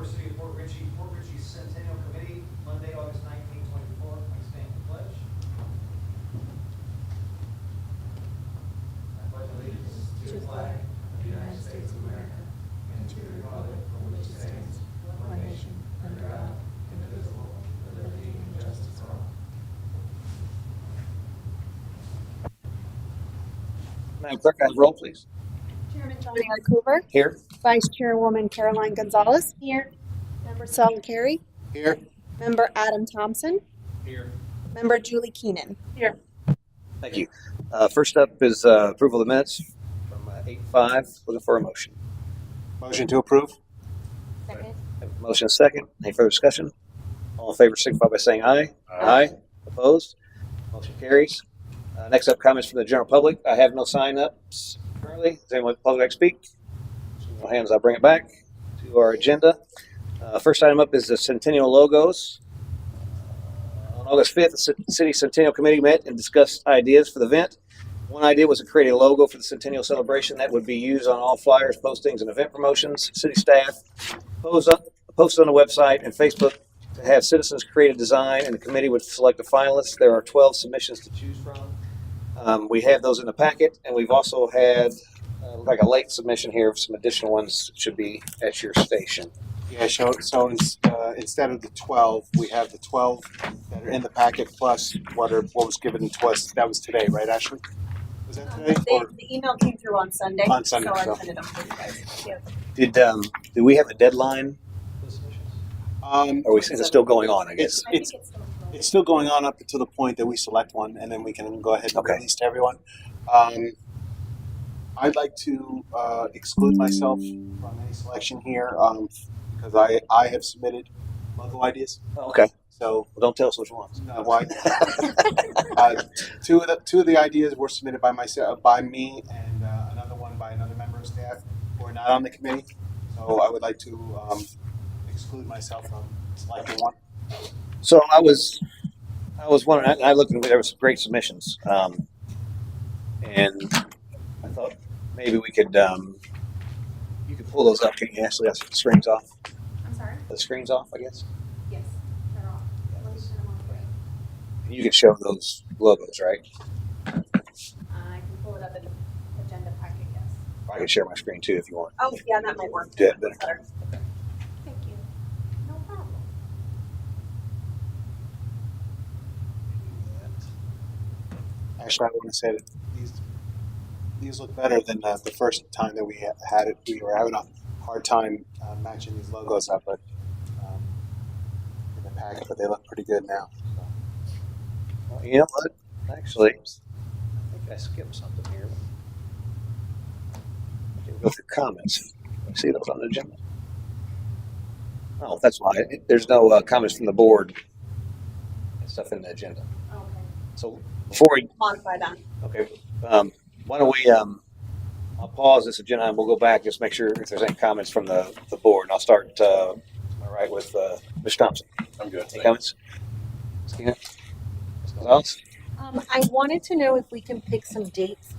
for City of Port Richey Centennial Committee, Monday, August 19, 24. I stand for pledge. I pledge allegiance to the flag of the United States of America and to the republic for which it stands, one nation, under God, indivisible, with liberty and justice for all. Madam Clerk, I have roll, please. Chairman Johnny R. Coover. Here. Vice Chairwoman Caroline Gonzalez. Here. Member Selden Carey. Here. Member Adam Thompson. Here. Member Julie Keenan. Here. Thank you. First up is approval of the minutes from 8-5. Looking for a motion. Motion to approve. Second. Have a motion and a second. Any further discussion? All in favor signify by saying aye. Aye. Opposed? Motion carries. Next up, comments from the general public. I have no sign-ups currently. Does anyone in the public like to speak? No hands. I'll bring it back to our agenda. First item up is the Centennial logos. On August 5th, the City Centennial Committee met and discussed ideas for the event. One idea was to create a logo for the Centennial celebration that would be used on all flyers, postings, and event promotions. City staff posted on the website and Facebook to have citizens create a design, and the committee would select a finalist. There are 12 submissions to choose from. We have those in the packet, and we've also had like a late submission here of some additional ones that should be at your station. Yeah, so instead of the 12, we have the 12 that are in the packet plus what was given to us. That was today, right, Ashley? Was that today? The email came through on Sunday. On Sunday, so I so. sent it up to you guys. Yeah. Did we have a deadline for the submissions? Or is it still going on, I guess? It's still going on up until the point that we select one, and then we can go ahead and release to everyone. I'd like to exclude myself from any selection here because I have submitted logo ideas. Oh, okay. So Well, don't tell us which ones. why? Two of the ideas were submitted by me, and another one by another member of staff who are not on the committee. So I would like to exclude myself from selecting one. So I was wondering. I looked and there were some great submissions, and I thought maybe we could. You could pull those up. Can you actually have the screens off? I'm sorry? The screens off, I guess. Yes, they're off. Let me turn them on for you. You can show those logos, right? I can pull it up in the agenda packet, yes. I can share my screen too if you want. Oh, yeah, that might work. Yeah, better. Thank you. No problem. Actually, I want to say that these look better than the first time that we had it. We were having a hard time matching these logos up, but in the packet, but they look pretty good now. So. Well, you know what? Actually, I think I skipped something here. I can go through comments. I see those on the agenda. Oh, that's why. There's no comments from the board and stuff in the agenda. Okay. So before we Modify that. Okay. Why don't we, I'll pause this agenda and we'll go back, just make sure if there's any comments from the board. And I'll start, am I right, with Ms. Thompson? I'm good. Any comments? Ms. Keenan? Ms. Gonzalez? I wanted to know if we can pick some dates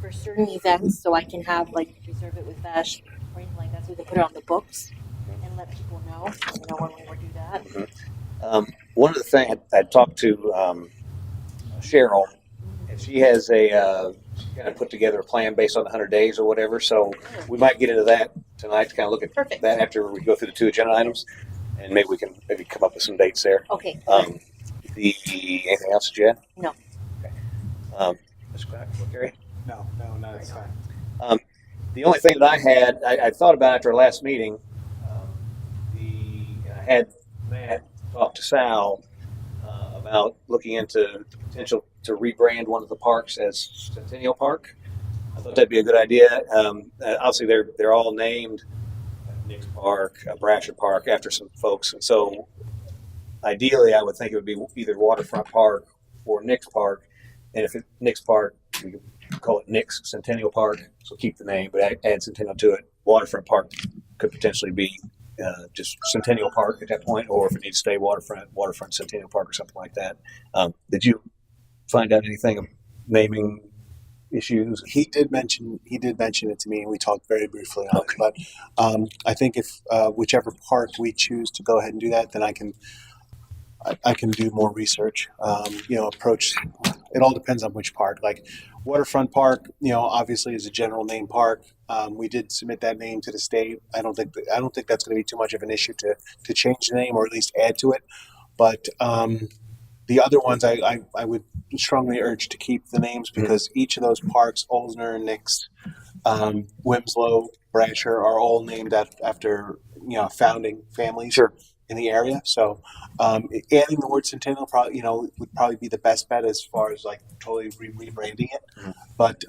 for certain events so I can have, like, reserve it with Vash or anything like that so we can put it on the books and let people know, when we would do that. Mm-hmm. One of the things I talked to Cheryl, and she has she kind of put together a plan based on 100 days or whatever. So we might get into that tonight to kind of look at Perfect. that after we go through the two agenda items, and maybe we can come up with some dates there. Okay. Anything else that you had? No. Okay. Ms. Carey? No, it's fine. The only thing that I had, I thought about after our last meeting, I had Matt talk to Sal about looking into the potential to rebrand one of the parks as Centennial Park. I thought that'd be a good idea. Obviously, they're all named Nick's Park, Brasher Park, after some folks, and so ideally, I would think it would be either Waterfront Park or Nick's Park. And if it's Nick's Park, we could call it Nick's Centennial Park, so keep the name, but add Centennial to it. Waterfront Park could potentially be just Centennial Park at that point, or if it needs to stay Waterfront Centennial Park or something like that. Did you find out anything of naming issues? He did mention it to me, and we talked very briefly on Okay. it. But I think if whichever park we choose to go ahead and do that, then I can do more research. Approach. It all depends on which park. Like Waterfront Park, obviously is a general name park. We did submit that name to the state. I don't think that's going to be too much of an issue to change the name or at least add to it. But the other ones, I would strongly urge to keep the names because each of those parks, Olsner, Nix, Winslow, Brasher, are all named after founding families Sure. in the area. So adding the word Centennial probably would probably be the best bet as far as like totally rebranding it. Mhm. But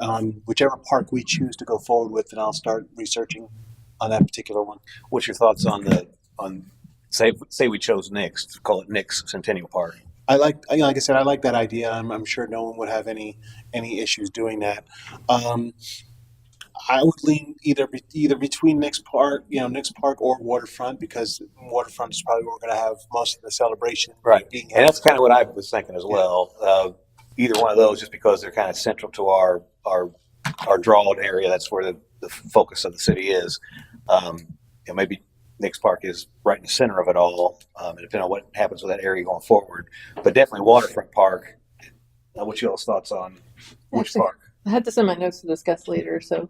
whichever park we choose to go forward with, then I'll start researching on that particular one. What's your thoughts on say we chose Nix, call it Nix Centennial Park? Like I said, I like that idea. I'm sure no one would have any issues doing that. I would lean either between Nix Park or Waterfront because Waterfront is probably where we're going to have most of the celebration Right. being And held. that's kind of what I was thinking as well. Either one of those, just because they're kind of central to our drawing area. That's where the focus of the city is. Maybe Nix Park is right in the center of it all, and depending on what happens with that area going forward. But definitely Waterfront Park. What's y'all's thoughts on which Actually, park? I had this in my notes to discuss later. So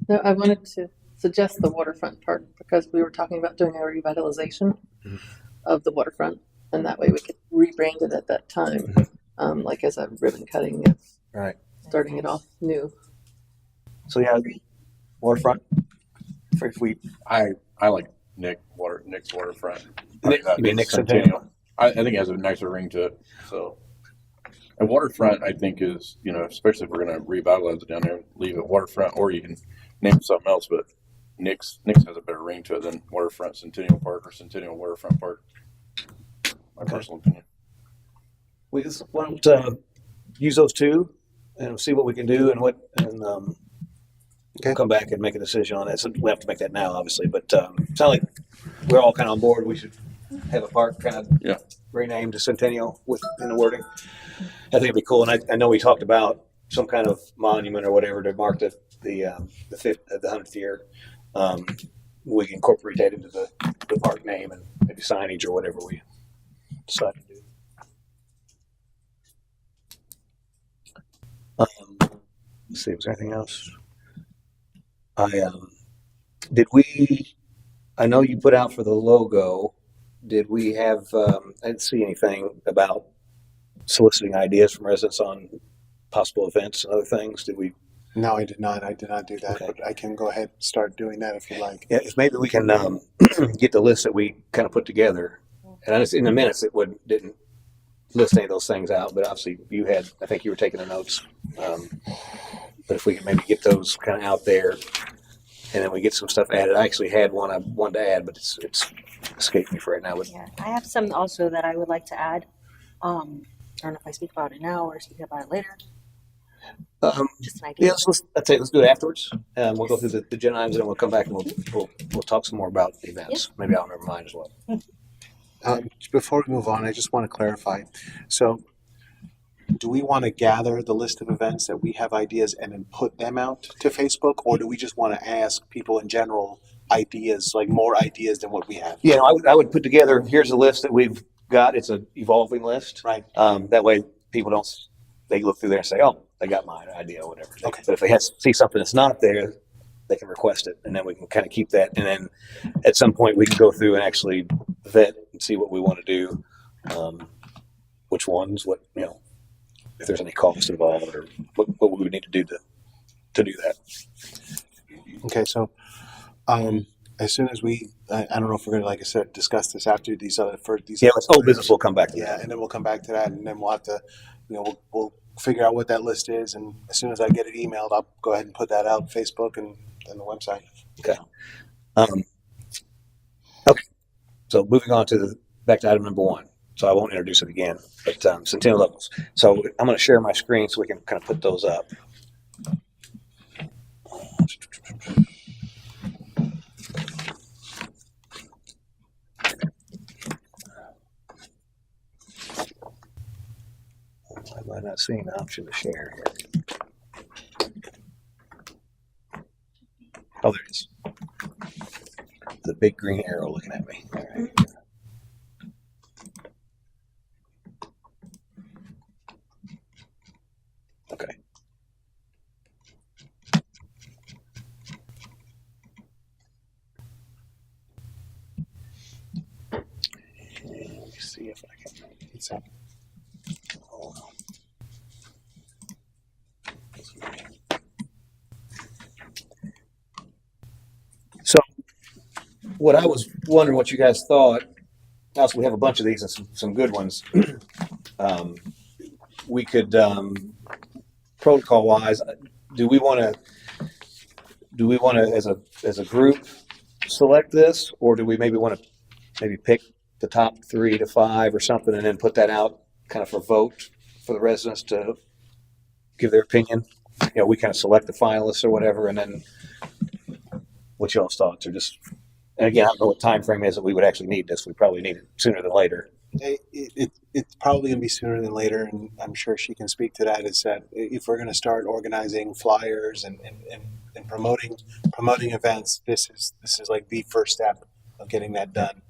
no, I wanted to suggest the waterfront park because we were talking about doing a revitalization Mhm. of the waterfront, and that way we could rebrand it at that time, like as a ribbon cutting of Right. starting it off new. So yeah, Waterfront. If we I like Nick's waterfront. You mean Nix Centennial? I think it has a nicer ring to it. So, and waterfront, I think is especially if we're going to revitalize it down there, leave it waterfront, or you can name it something else. But Nick's has a better ring to it than Waterfront Centennial Park or Centennial Waterfront Park. My personal opinion. we just want to use those two and see what we can do and we'll come back and make a decision on that. So we have to make that now, obviously, but it's not like we're all kind of on board. We should have a park kind of renamed to Centennial in the wording. I think it'd be cool. And I know we talked about some kind of monument or whatever to mark the 100th year. We can incorporate that into the park name and maybe signage or whatever we decide to do. Let's see, was there anything else? Did we? I know you put out for the logo. Did we have? I didn't see anything about soliciting ideas from residents on possible events and other things. Did we? No, I did not. I did not do that, Okay. but I can go ahead and start doing that if you like. Yeah, if maybe we can get the list that we kind of put together. And I just, in the minutes, didn't list any of those things out, but obviously you had. I think you were taking the notes. But if we can maybe get those kind of out there, and then we get some stuff added. I actually had one I wanted to add, but it's escaped me for right now. But Yeah, I have some also that I would like to add. I don't know if I speak about it now or speak about it later. Just an idea. yeah, let's do it afterwards. We'll go through the agenda items, and then we'll come back and we'll talk some more about the events. Maybe I'll remember mine as well. Before we move on, I just want to clarify. So, do we want to gather the list of events that we have ideas and then put them out to Facebook, or do we just want to ask people in general ideas, like more ideas than what we have? Yeah, I would put together. Here's a list that we've got. It's an evolving list. Right. That way, people don't. They look through there and say, "Oh, they got my idea," or whatever. Okay. But if they see something that's not there, they can request it, and then we can kind of keep that. And then at some point, we can go through and actually vet and see what we want to do, which ones, if there's any cost involved, or what we would need to do to do that. Okay, so as soon as I don't know if we're going to, like I said, discuss this after these other Yeah, old business will come back to Yeah, that. and then we'll come back to that, and then we'll have to, we'll figure out what that list is, and as soon as I get it emailed, I'll go ahead and put that out on Facebook and the website. Okay. Okay. So moving on back to item number 1. So I won't introduce it again, but Centennial levels. So I'm going to share my screen so we can kind of put those up. Why am I not seeing the option to share here? Oh, there it is. The big green arrow looking at me. All right. Okay. Let me see if I can. It's up. Hold on. So, what I was wondering, what you guys thought. Also, we have a bunch of these and some good ones. We could protocol wise, do we want to as a group select this, or do we maybe want to maybe pick the top 3 to 5 or something, and then put that out kind of for vote for the residents to give their opinion? You know, we kind of select the finalists or whatever, and then what y'all's thoughts are just. And again, I don't know what time frame is that we would actually need this. We probably need it sooner than later. It's probably going to be sooner than later, and I'm sure she can speak to that. Is that if we're going to start organizing flyers and promoting events, this is like the first step of getting that done.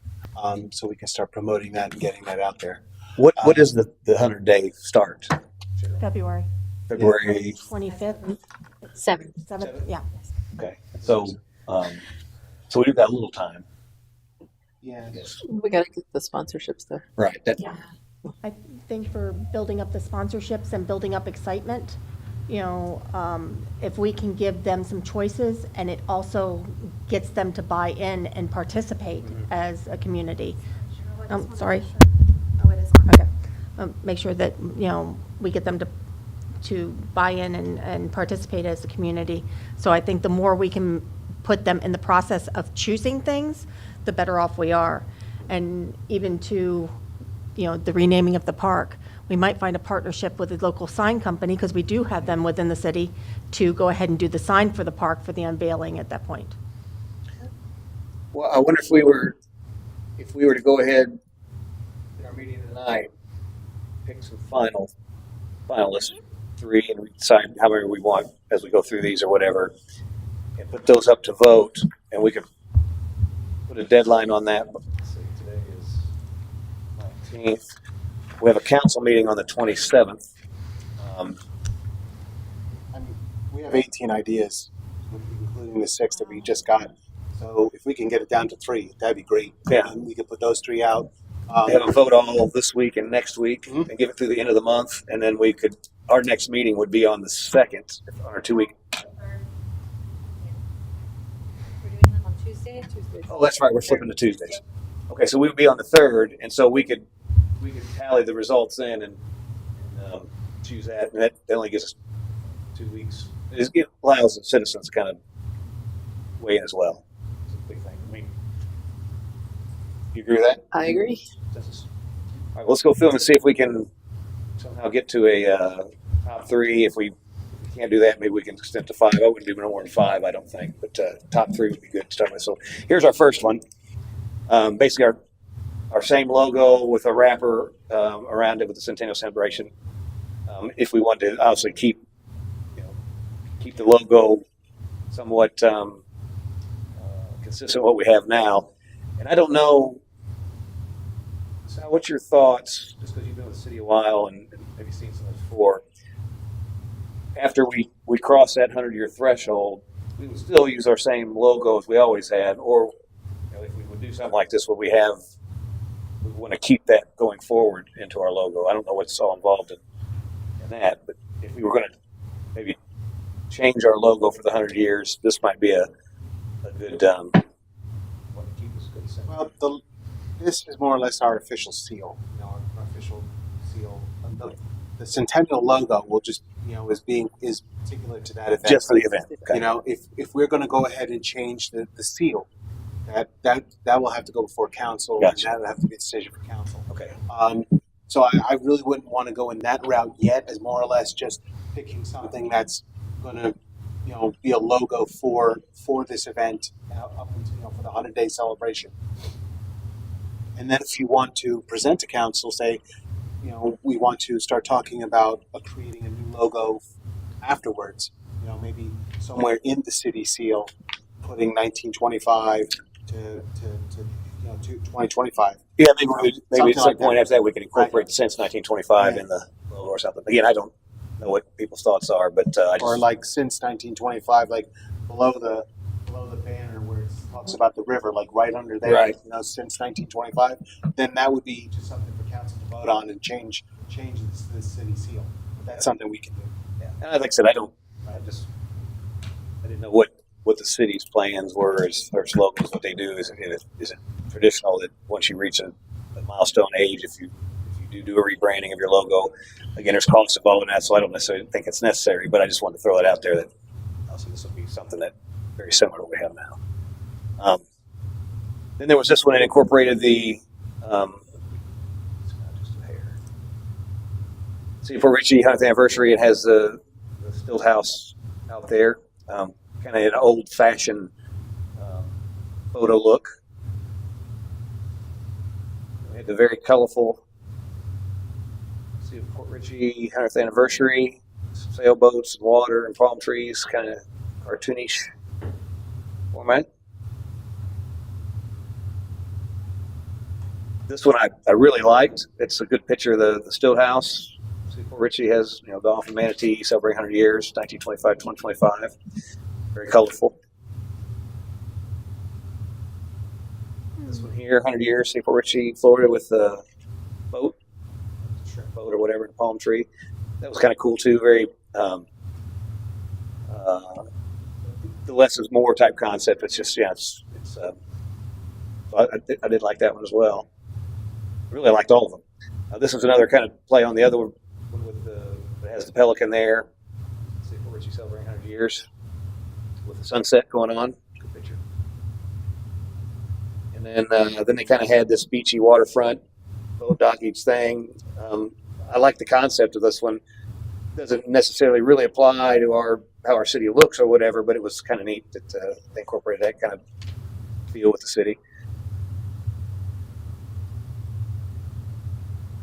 So we can start promoting that and getting that out there. What is the 100-day start? February February. 25th, 7. 7th, yeah. Okay, so we do got a little time. Yeah. We got to get the sponsorships though. Right. That, Yeah. I think for building up the sponsorships and building up excitement, you know, if we can give them some choices, and it also gets them to buy in and participate as a community. Sorry. Oh, it is on. Okay. Make sure that, you know, we get them to buy in and participate as a community. So I think the more we can put them in the process of choosing things, the better off we are. And even to, you know, the renaming of the park, we might find a partnership with a local sign company, because we do have them within the city, to go ahead and do the sign for the park for the unveiling at that point. well, I wonder if we were to go ahead in our meeting tonight, pick some finalists, 3, and we decide how many we want as we go through these or whatever, and put those up to vote, and we could put a deadline on that. Let's see, today is 19th. We have a council meeting on the 27th. I mean, we have 18 ideas, including the 6 that we just got. So if we can get it down to 3, that'd be great. Yeah. And we could put those 3 out. Have a vote all this week and next week, Mhm. and give it through the end of the month, and then our next meeting would be on the 2nd, on our 2-week. We're doing them on Tuesday. Oh, that's right. We're flipping to Tuesdays. Okay, so we would be on the 3rd, and so we could tally the results in and choose that, and that only gives us 2 weeks. It allows the citizens to kind of weigh in as well. It's a big thing. I mean, you agree with that? I agree. All right, let's go film and see if we can somehow get to a top 3. If we can't do that, maybe we can extend to 5. I wouldn't do no more than 5, I don't think, but top 3 would be good to start with. So here's our first one. Basically, our same logo with a wrapper around it with the Centennial celebration. If we want to obviously keep the logo somewhat consistent with what we have now. And I don't know, Sal, what's your thoughts, just because you've been with the city a while and maybe seen some of this before, after we cross that 100-year threshold, we would still use our same logo as we always had, or if we would do something like this, we want to keep that going forward into our logo. I don't know what's all involved in that, but if we were going to maybe change our logo for the 100 years, this might be a good Well, this is more or less our official seal. Our official seal. The Centennial logo will just is particular to that event. just for the event. Okay. If we're going to go ahead and change the seal, that will have to go before council. Gotcha. And that will have to be a decision for council. Okay. So I really wouldn't want to go in that route yet, as more or less just picking something that's going to be a logo for this event up until for the 100-day celebration. And then if you want to present to council, say, we want to start talking about creating a new logo afterwards. Maybe somewhere in the city seal, putting 1925 to 2025. Yeah, maybe maybe Something at some like point that. after that we can incorporate since 1925 Yeah. in the logo or something. Again, I don't know what people's thoughts are, but I just Or like since 1925, like below the banner where it talks about the river, like right under there, Right. Since 1925, then that would be just something for council to vote on and change the city seal. That's something we can do. yeah. And like I said, I didn't know what the city's plans were as far as logos, what they do. Is it traditional that once you reach a milestone age, if you do a rebranding of your logo, again, there's costs involved in that, so I don't necessarily think it's necessary, but I just wanted to throw it out there that also this would be something that very similar to what we have now. Then there was this one that incorporated the it's not just a hair. See, for Richie 100th anniversary, it has the stilt house out there, kind of an old-fashioned photo look. We had the very colorful. See, Port Richie 100th anniversary, some sailboats, and water, and palm trees, kind of cartoonish format. This one I really liked. It's a good picture of the stilt house. See, Port Richie has golf and manatee celebrating 100 years, 1925, 2025. Very colorful. This one here, 100 years, see, Port Richie, Florida, with the boat, shrimp boat or whatever, and a palm tree. That was kind of cool too. Very the less is more type concept. It's just I did like that one as well. Really liked all of them. This was another kind of play on the other one with it has the pelican there. See, Port Richie celebrating 100 years with the sunset going on. Good picture. And then they kind of had this beachy waterfront boat dockage thing. I like the concept of this one. Doesn't necessarily really apply to how our city looks or whatever, but it was kind of neat that they incorporated that kind of feel with the city.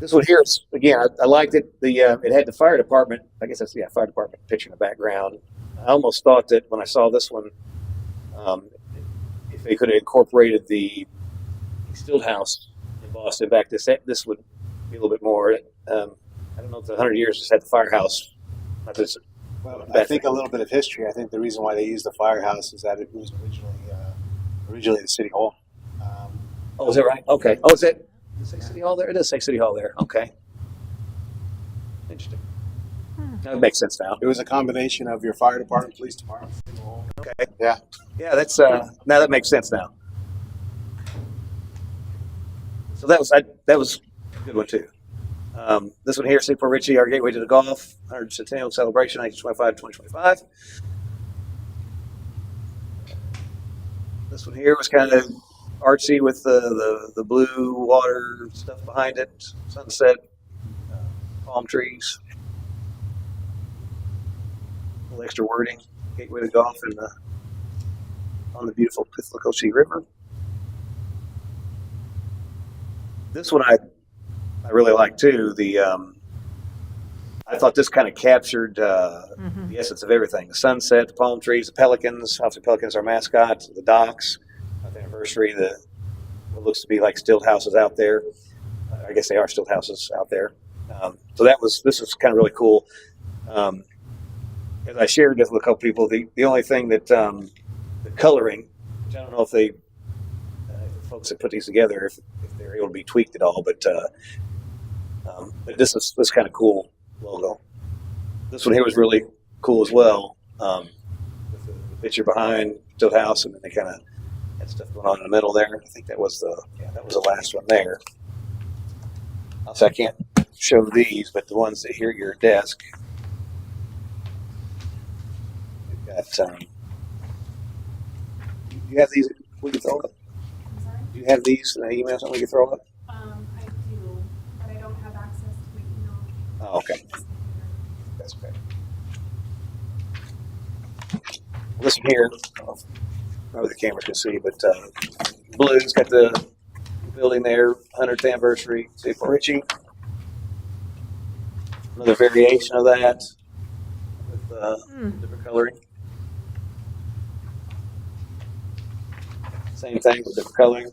This one here is, again, I liked it. It had the fire department. I guess that's fire department picture in the background. I almost thought that when I saw this one, if they could have incorporated the stilt house in Boston back, this would be a little bit more. I don't know if the 100 years just had the firehouse. Well, I think a little bit of history. I think the reason why they used the firehouse is that it was originally the city hall. Oh, is that right? Okay. Oh, is it? Does it say City Hall there? It does say City Hall there. Okay. Interesting. That makes sense now. It was a combination of your fire department, police department, city hall. Okay. Yeah. Yeah, that's now that makes sense now. So that was a good one too. This one here, St. Port Richie, our gateway to the golf, 100 Centennial celebration, 1925 to 2025. This one here was kind of artsy with the blue water stuff behind it, sunset, palm trees, a little extra wording, gateway to golf on the beautiful Pittsburgh River. This one I really like too. I thought this kind of captured the essence of everything: the sunset, the palm trees, the pelicans. Obviously, pelicans are our mascot. The docks, the anniversary, what looks to be like stilt houses out there. I guess they are stilt houses out there. So this was kind of really cool. As I shared this with a couple people, the only thing that the coloring, which I don't know if the folks that put these together, if they're able to be tweaked at all, but this is kind of cool logo. This one here was really cool as well, with the picture behind stilt house, and then they kind of had stuff going on in the middle there. I think that was the last one there. Also, I can't show these, but the ones that here at your desk, we've got. Do you have these? We can throw up. I'm sorry? Do you have these in an email? Something we can throw up? I do, but I don't have access to my email. Oh, okay. That's okay. This one here, I don't know if the camera can see, but blue's got the building there, 100th anniversary, St. Port Richie. Another variation of that with different coloring. Same thing with different coloring.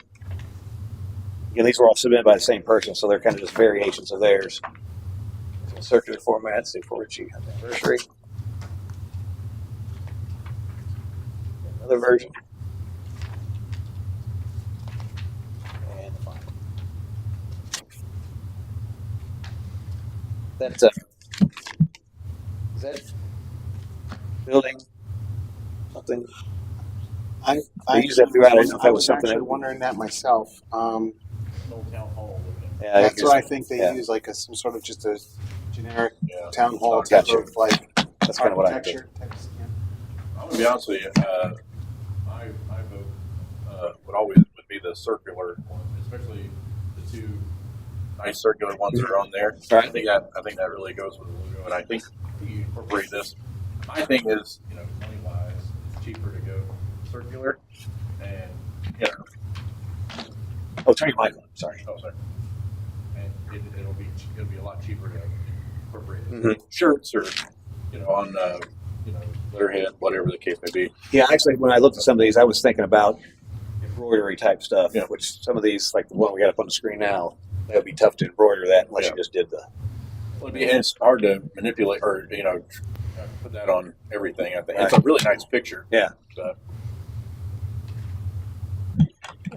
Again, these were all submitted by the same person, so they're kind of just variations of theirs. So circular format, say for Richie anniversary. Another version. And the final. That's is that building something? They use that throughout. I didn't know if that was something actually that wondering that myself. Old town hall. yeah, That's what I think they yeah. use, like some sort of just a generic Yeah. town hall Oh, type gotcha. of like That's kind of what I think. architecture. I'm gonna be honest with you. My vote would always would be the circular one, especially the two nice circular ones that are on there. Right. I think that really goes with the logo, and I think you incorporate this. My thing is, money wise, it's cheaper to go circular, and Oh, turn your mic on. Sorry. oh sorry, and it'll be a lot cheaper to incorporate it. Mhm. Shirts or on letterhead, whatever the case may be. Yeah, actually, when I looked at some of these, I was thinking about embroidery type stuff. Yeah. Which some of these, like the one we got up on the screen now, that would be tough to embroider that unless Yeah. you just did the. Well, it's hard to manipulate or put that on everything. I think it's a really nice picture. Yeah. So,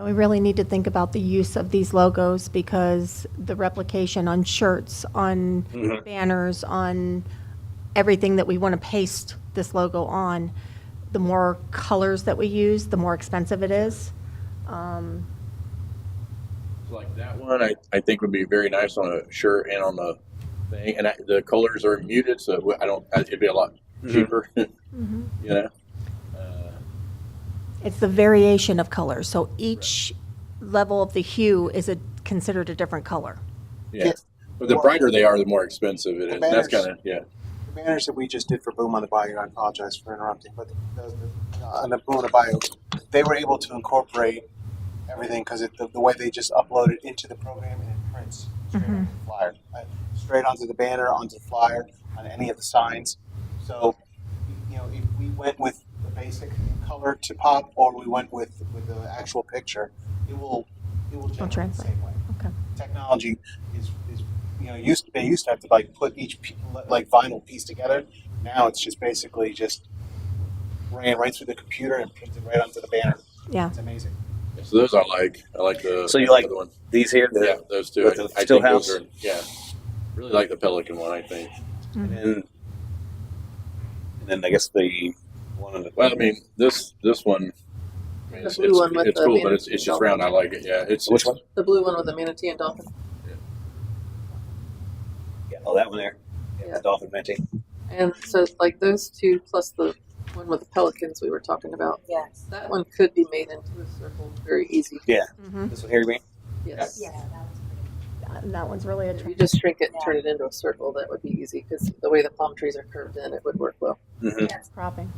We really need to think about the use of these logos because the replication on shirts, on Mhm. banners, on everything that we want to paste this logo on, the more colors that we use, the more expensive it is. like that one, I think would be very nice on a shirt and on the thing. And the colors are muted, so it'd be a lot cheaper. Uh, It's the variation of colors. So each level of the hue is considered a different color. yeah. But the brighter they are, the more expensive it is. And that's banners- kind of The banners that we just did for Boom on the Bayou, I apologize for interrupting, but on the Boom on the Bayou, they were able to incorporate everything because the way they just upload it into the program and it prints straight onto the flyer, straight onto the banner, onto the flyer, on any of the signs. So, if we went with the basic color to pop, or we went with the actual picture, it will generate the translate. same way. Okay. Technology is they used to have to put each vinyl piece together. Now it's just basically just ran right through the computer and printed right onto the banner. Yeah. It's amazing. so those I like. I like the. So you like the one. these here? Yeah, those two. with the I still think house? those are. Yeah, really like the Pelican one. I think. And then I guess the one on the. Well, I mean this one. I mean, The blue one with it's the cool, but it's manatee just dolphin. round. I like it. Yeah, it's Which one? The blue one with the manatee and dolphin. Yeah, oh, that one there. Yeah, Yeah. the dolphin minty. And so like those two plus the one with the pelicans we were talking about, Yes. that one could be made into a circle very easy. Yeah. Mhm. This one here, you mean? Yes. Yeah, that was pretty. And that one's really If you attractive. just shrink it and turn it into a circle, that would be easy because the way the palm trees are curved in, it would work well. Mm-hmm. It's cropping.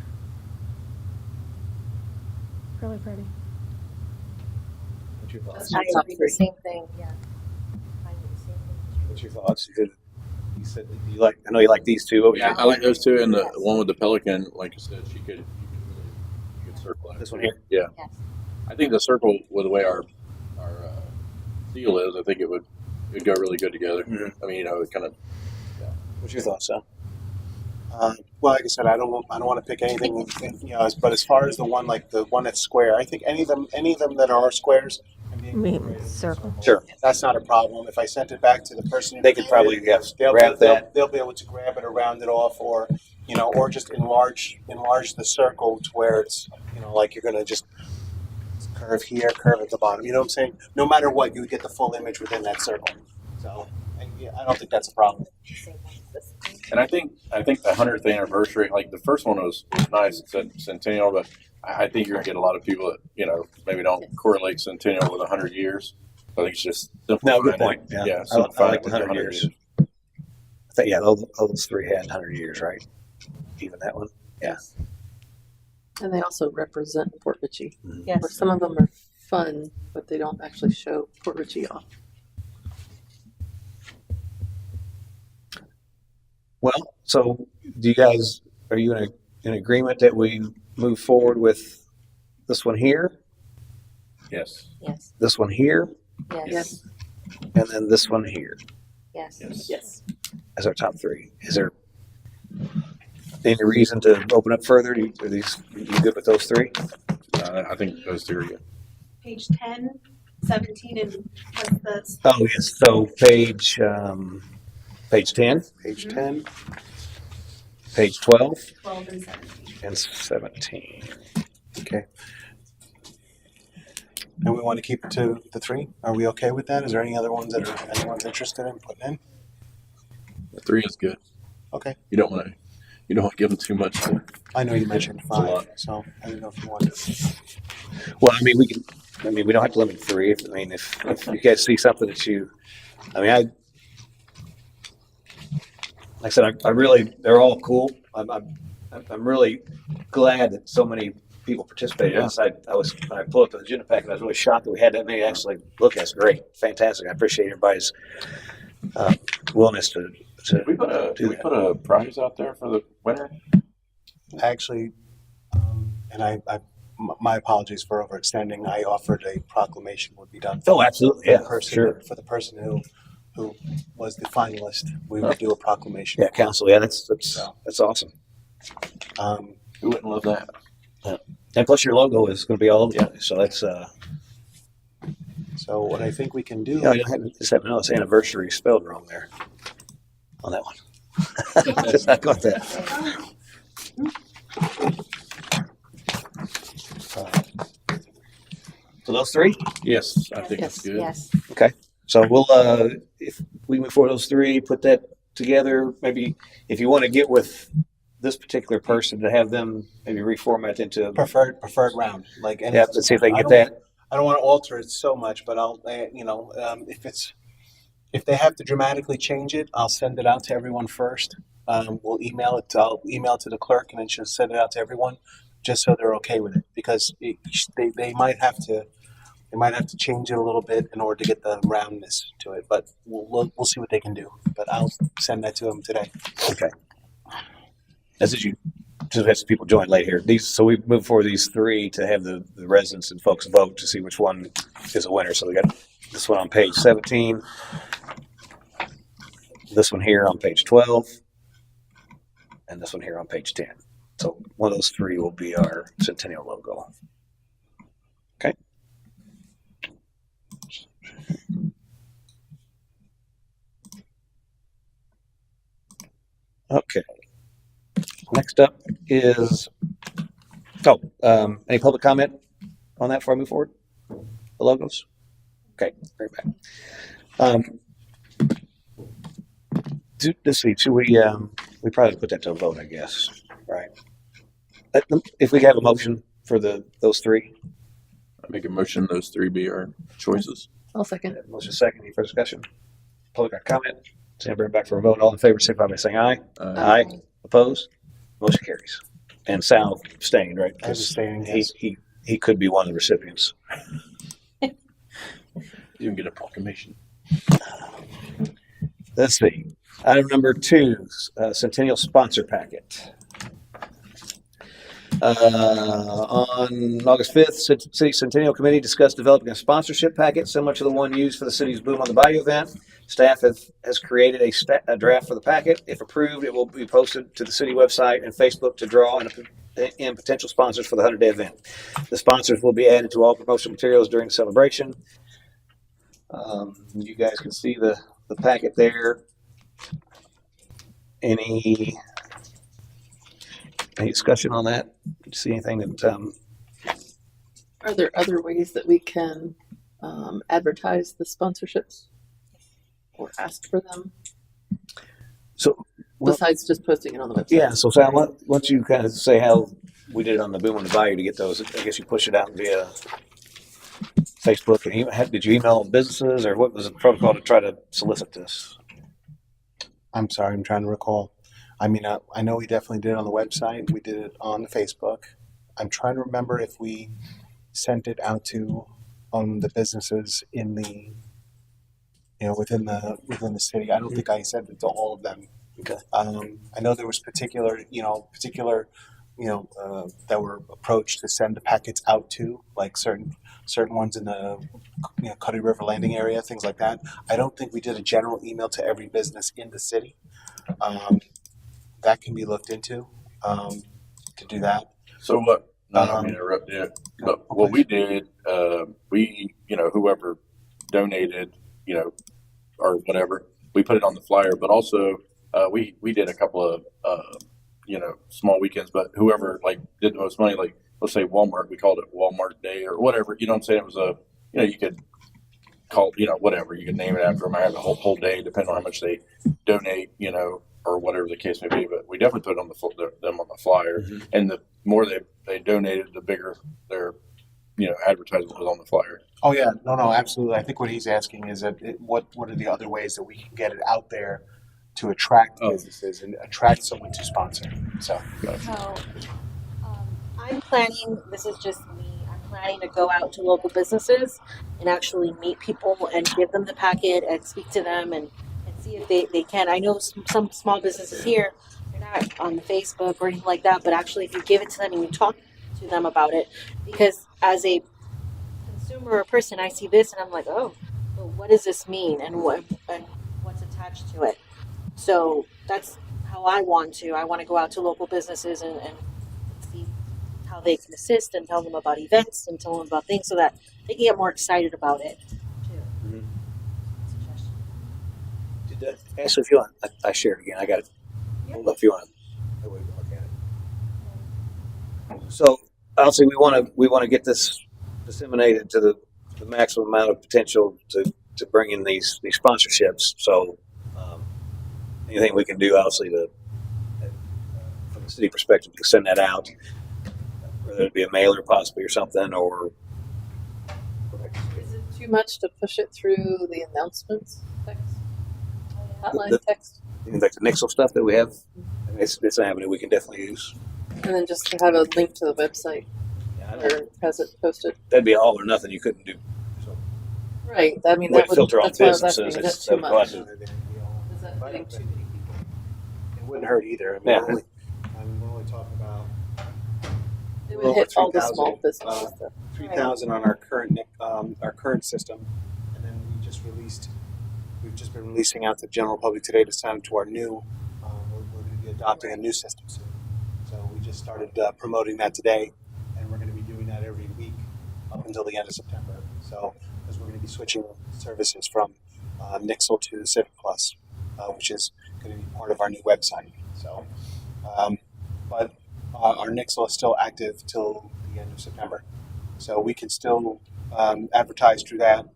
Really pretty. What's your thoughts? I would do the same thing. Yeah. I would do the same thing. What's your thoughts? You said that you like. I know you like these two over Yeah, here. I like those two, and the one with the Pelican, like you said, you could circle it. This one here. Yeah, Yes. I think the circle with the way our seal is, I think it would go really good together. Mhm. I mean, it kind of. What's your thoughts, Sal? Well, like I said, I don't want to pick anything, but as far as the one that's square, I think any of them that are squares can be incorporated in the Circle. Sure. That's not a problem. If I sent it back to the person, who They could probably, created it, yes, they'll grab they'll- that. They'll be able to grab it or round it off, or just enlarge the circle to where it's like you're gonna just curve here, curve at the bottom. You know what I'm saying? No matter what, you would get the full image within that circle. So I don't think that's a problem. Same thing as this. And I think the 100th anniversary, like the first one was nice. It said Centennial, but I think you're gonna get a lot of people that maybe don't correlate Centennial with 100 years. I think it's just No, good simplifying point. it. Yeah, Yeah, I simplifying like it the with 100 years. I think, yeah, those three had 100 years, right? Even that one. Yeah. And they also represent Port Richey. Yes. Or some of them are fun, but they don't actually show Port Richey off. Well, so do you guys, are you in agreement that we move forward with this one here? Yes. Yes. this one here, Yes. and then this one here Yes. Yes. Yes. as our top three. Is there any reason to open up further? Are these you good with those three? I think those two are good. Page 10, 17, and what's Oh yes. So page 10, Page 10. page 12, the 12 and 17? and 17. Okay. And we want to keep it to the 3. Are we okay with that? Is there any other ones that anyone's interested in putting in? The 3 is good. Okay. You don't want to give them too much. I know you mentioned a 5, lot. so I don't know if you want to. Well, I mean, we don't have to limit 3. If you guys see something that like I said, I really, they're all cool. I'm really glad that so many people participated. Yeah. When I pulled up the agenda packet, I was really shocked that we had that many actually look at. It's great, fantastic. I appreciate everybody's willingness to. Did we put a prize out there for the winner? Actually, and my apologies for overextending. I offered a proclamation would be done. Oh, absolutely, yeah, sure. For the person who was the finalist, we would do a proclamation. Yeah, council. Yeah, that's awesome. Who wouldn't love that? And plus, your logo is going to be all over the place, so that's. So what I think we can do. Yeah, I just haven't noticed anniversary spelled wrong there on that one. Just not got that. So those 3. Yes, I think that's Yes. good. Yes. Okay. So we'll if we move forward those 3, put that together. Maybe if you want to get with this particular person to have them maybe reformat into preferred round, like, and yeah. Let's see if they can get that. I don't want to alter it so much, but I'll, if they have to dramatically change it, I'll send it out to everyone first. We'll email it. I'll email it to the clerk, and then she'll send it out to everyone, just so they're okay with it, because they might have to change it a little bit in order to get the roundness to it. But we'll see what they can do. But I'll send that to them today. Okay. As did you. Just have some people join late here. So we move forward these 3 to have the residents and folks vote to see which one is a winner. So we got this one on page 17, this one here on page 12, and this one here on page 10. So one of those 3 will be our Centennial logo. Okay. Okay. Next up is any public comment on that before I move forward? The logos? Okay, bring it back. Let's see, should we probably put that to a vote, I guess, right? If we have a motion for those 3. I make a motion those 3 be our choices. I'll second. Motion second, any further discussion? Public comment? So bring it back for a vote. All in favor, signify by saying aye. Aye. Opposed? Motion carries. And Sal abstained, right? I'm abstaining, yes. He could be one of the recipients. You can get a proclamation. Let's see. Item number 2, Centennial sponsor packet. On August 5th, City Centennial Committee discussed developing a sponsorship packet similar to the one used for the city's Boom on the Bayou event. Staff has created a draft for the packet. If approved, it will be posted to the city website and Facebook to draw in potential sponsors for the 100-day event. The sponsors will be added to all promotional materials during the celebration. You guys can see the packet there. Any discussion on that? Did you see anything that? Are there other ways that we can advertise the sponsorships or ask for them So besides just posting it on the website? yeah. So Sal, why don't you kind of say how we did it on the Boom on the Bayou to get those? I guess you push it out via Facebook. And did you email businesses, or what was the protocol to try to solicit this? I'm sorry, I'm trying to recall. I mean, I know we definitely did it on the website. We did it on the Facebook. I'm trying to remember if we sent it out to the businesses in the, within the city. I don't think I sent it to all of them. Okay. I know there was particular that were approached to send the packets out to, like certain ones in the Cuddy River Landing area, things like that. I don't think we did a general email to every business in the city. That can be looked into to do that. So what? No, I don't mean Um, to interrupt you. But what we did, whoever donated, or whatever, we put it on the flyer. But also, we did a couple of small weekends. But whoever like did the most money, like let's say Walmart, we called it Walmart Day or whatever. You know what I'm saying? It was you could call whatever you could name it after them. I had the whole day, depending on how much they donate, or whatever the case may be. But we definitely put them on the flyer, and the more they donated, the bigger their advertisement was on the flyer. Oh yeah, no, absolutely. I think what he's asking is what are the other ways that we can get it out there to attract businesses and attract someone to sponsor. So So, I'm planning, this is just me, I'm planning to go out to local businesses and actually meet people and give them the packet and speak to them and see if they can. I know some small businesses here, they're not on Facebook or anything like that, but actually if you give it to them and you talk to them about it, because as a consumer or person, I see this and I'm like, oh, well, what does this mean and what's attached to it? So that's how I want to go out to local businesses and see how they can assist and tell them about events and tell them about things so that they can get more excited about it too. Suggestion. Ashley, if you want, I share it again. I got it. Hold up if you want. That way we can look at it. So obviously we want to get this disseminated to the maximum amount of potential to bring in these sponsorships. So anything we can do, obviously, from the city perspective, to send that out, whether it be a mailer possibly or something, or Is it too much to push it through the announcements text? Hotline The- text? like the Nixle stuff that we have. I mean, it's an avenue we can definitely use. And then just to have a link to the website or has it posted? That'd be all or nothing. You couldn't do. So, Right. I mean, way that to would, filter on that's why I was asking, businesses. is that too That would go out much? to- Is that getting too many people? it wouldn't hurt either. Yeah. We're only talking about It Over would hit all the 3,000, small businesses. though. 3,000 on our current system, and then we've just been releasing out to the general public today to sign up to our new. We're going to be adopting a new system soon, so we just started promoting that today, and we're going to be doing that every week up until the end of September. So, because we're going to be switching services from Nixle to Civic Plus, which is going to be part of our new website. So, but our Nixle is still active till the end of September. So we can still advertise through that.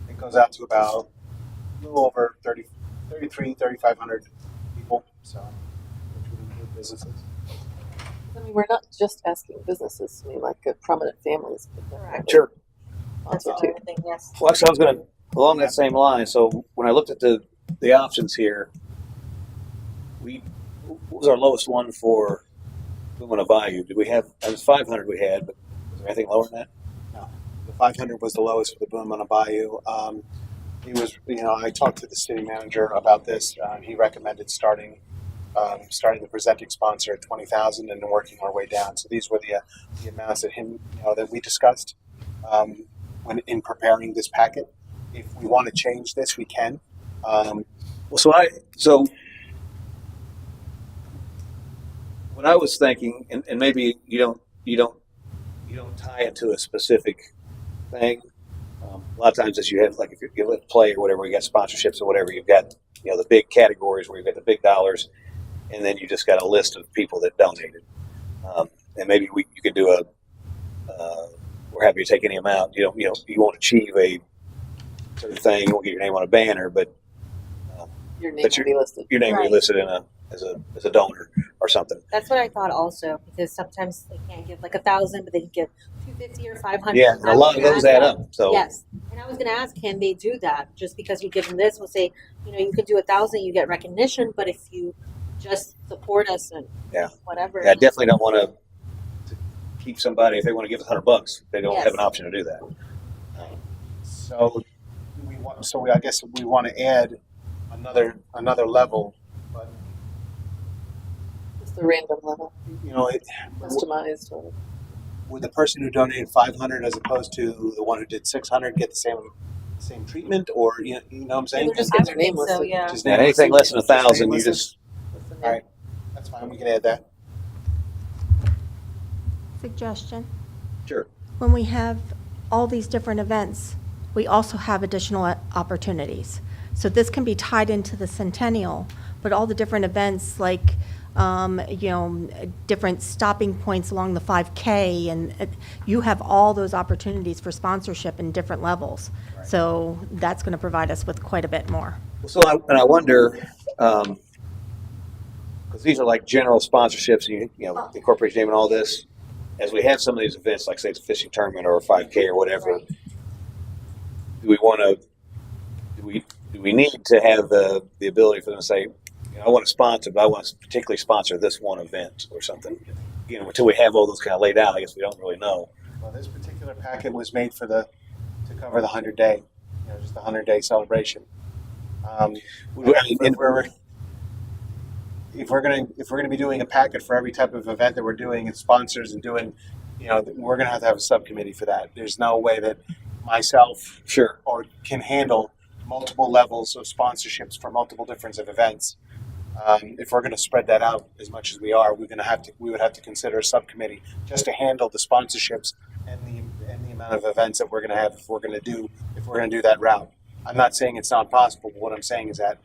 It goes out to about a little over 3,500 people. So, which would include businesses. I mean, we're not just asking businesses. I mean, like prominent families. Correct. Sure. That's Sponsor the too. other thing, yes. Well, actually, I was going to along that same line. So when I looked at the options here, what was our lowest one for Lumina Bayou? Did we have? It was 500 we had, but was there anything lower than that? No, the 500 was the lowest for the Boom on a Bayou. He was, I talked to the city manager about this. He recommended starting the presenting sponsor at 20,000 and then working our way down. So these were the amounts that we discussed when in preparing this packet. If we want to change this, we can. Well, so what I was thinking, and maybe you don't tie it to a specific thing. A lot of times, as you have, like if you let play or whatever, you got sponsorships or whatever, you've got the big categories where you've got the big dollars, and then you just got a list of people that donated. And maybe you could do we're happy to take any amount. You won't achieve a certain thing. You won't get your name on a banner, but Your name But will be listed. your name will be Right. listed as a donor or something. That's what I thought also, because sometimes they can't give like 1,000, but they can give 250 or 500. Yeah, and a lot of those add up. So Yes, and I was going to ask, can they do that? Just because you give them this, we'll say, you can do 1,000, you get recognition, but if you just support us and Yeah. whatever. I definitely don't want to keep somebody if they want to give us $100. They don't Yes. have an option to do that. So I guess we want to add another level, but Just the random level, You know, customized. Or, would the person who donated 500 as opposed to the one who did 600 get the same treatment, or you know what I'm saying? they're just I getting their would name think so, listed. yeah. Just Yeah, name anything listed? less than Just 1,000, name you listed? just, With the name. All right, that's fine. We can add that. Suggestion. sure. When we have all these different events, we also have additional opportunities. So this can be tied into the Centennial, but all the different events like, different stopping points along the 5K, and you have all those opportunities for sponsorship in different levels. Right. So that's going to provide us with quite a bit more. So, I wonder, because these are like general sponsorships, the corporation name and all this. As we have some of these events, like say it's a fishing tournament or a 5K or whatever, do we want to? Do we need to have the ability for them to say, I want to sponsor, but I want to particularly sponsor this one event or something? Until we have all those kind of laid out, I guess we don't really know. Well, this particular packet was made to cover the 100-day, just the 100-day celebration. If we're gonna be doing a packet for every type of event that we're doing and sponsors and doing, we're gonna have to have a subcommittee for that. There's no way that myself Sure. or can handle multiple levels of sponsorships for multiple different events. If we're going to spread that out as much as we are, we would have to consider a subcommittee just to handle the sponsorships and the amount of events that we're going to have if we're going to do that route. I'm not saying it's not possible, but what I'm saying is that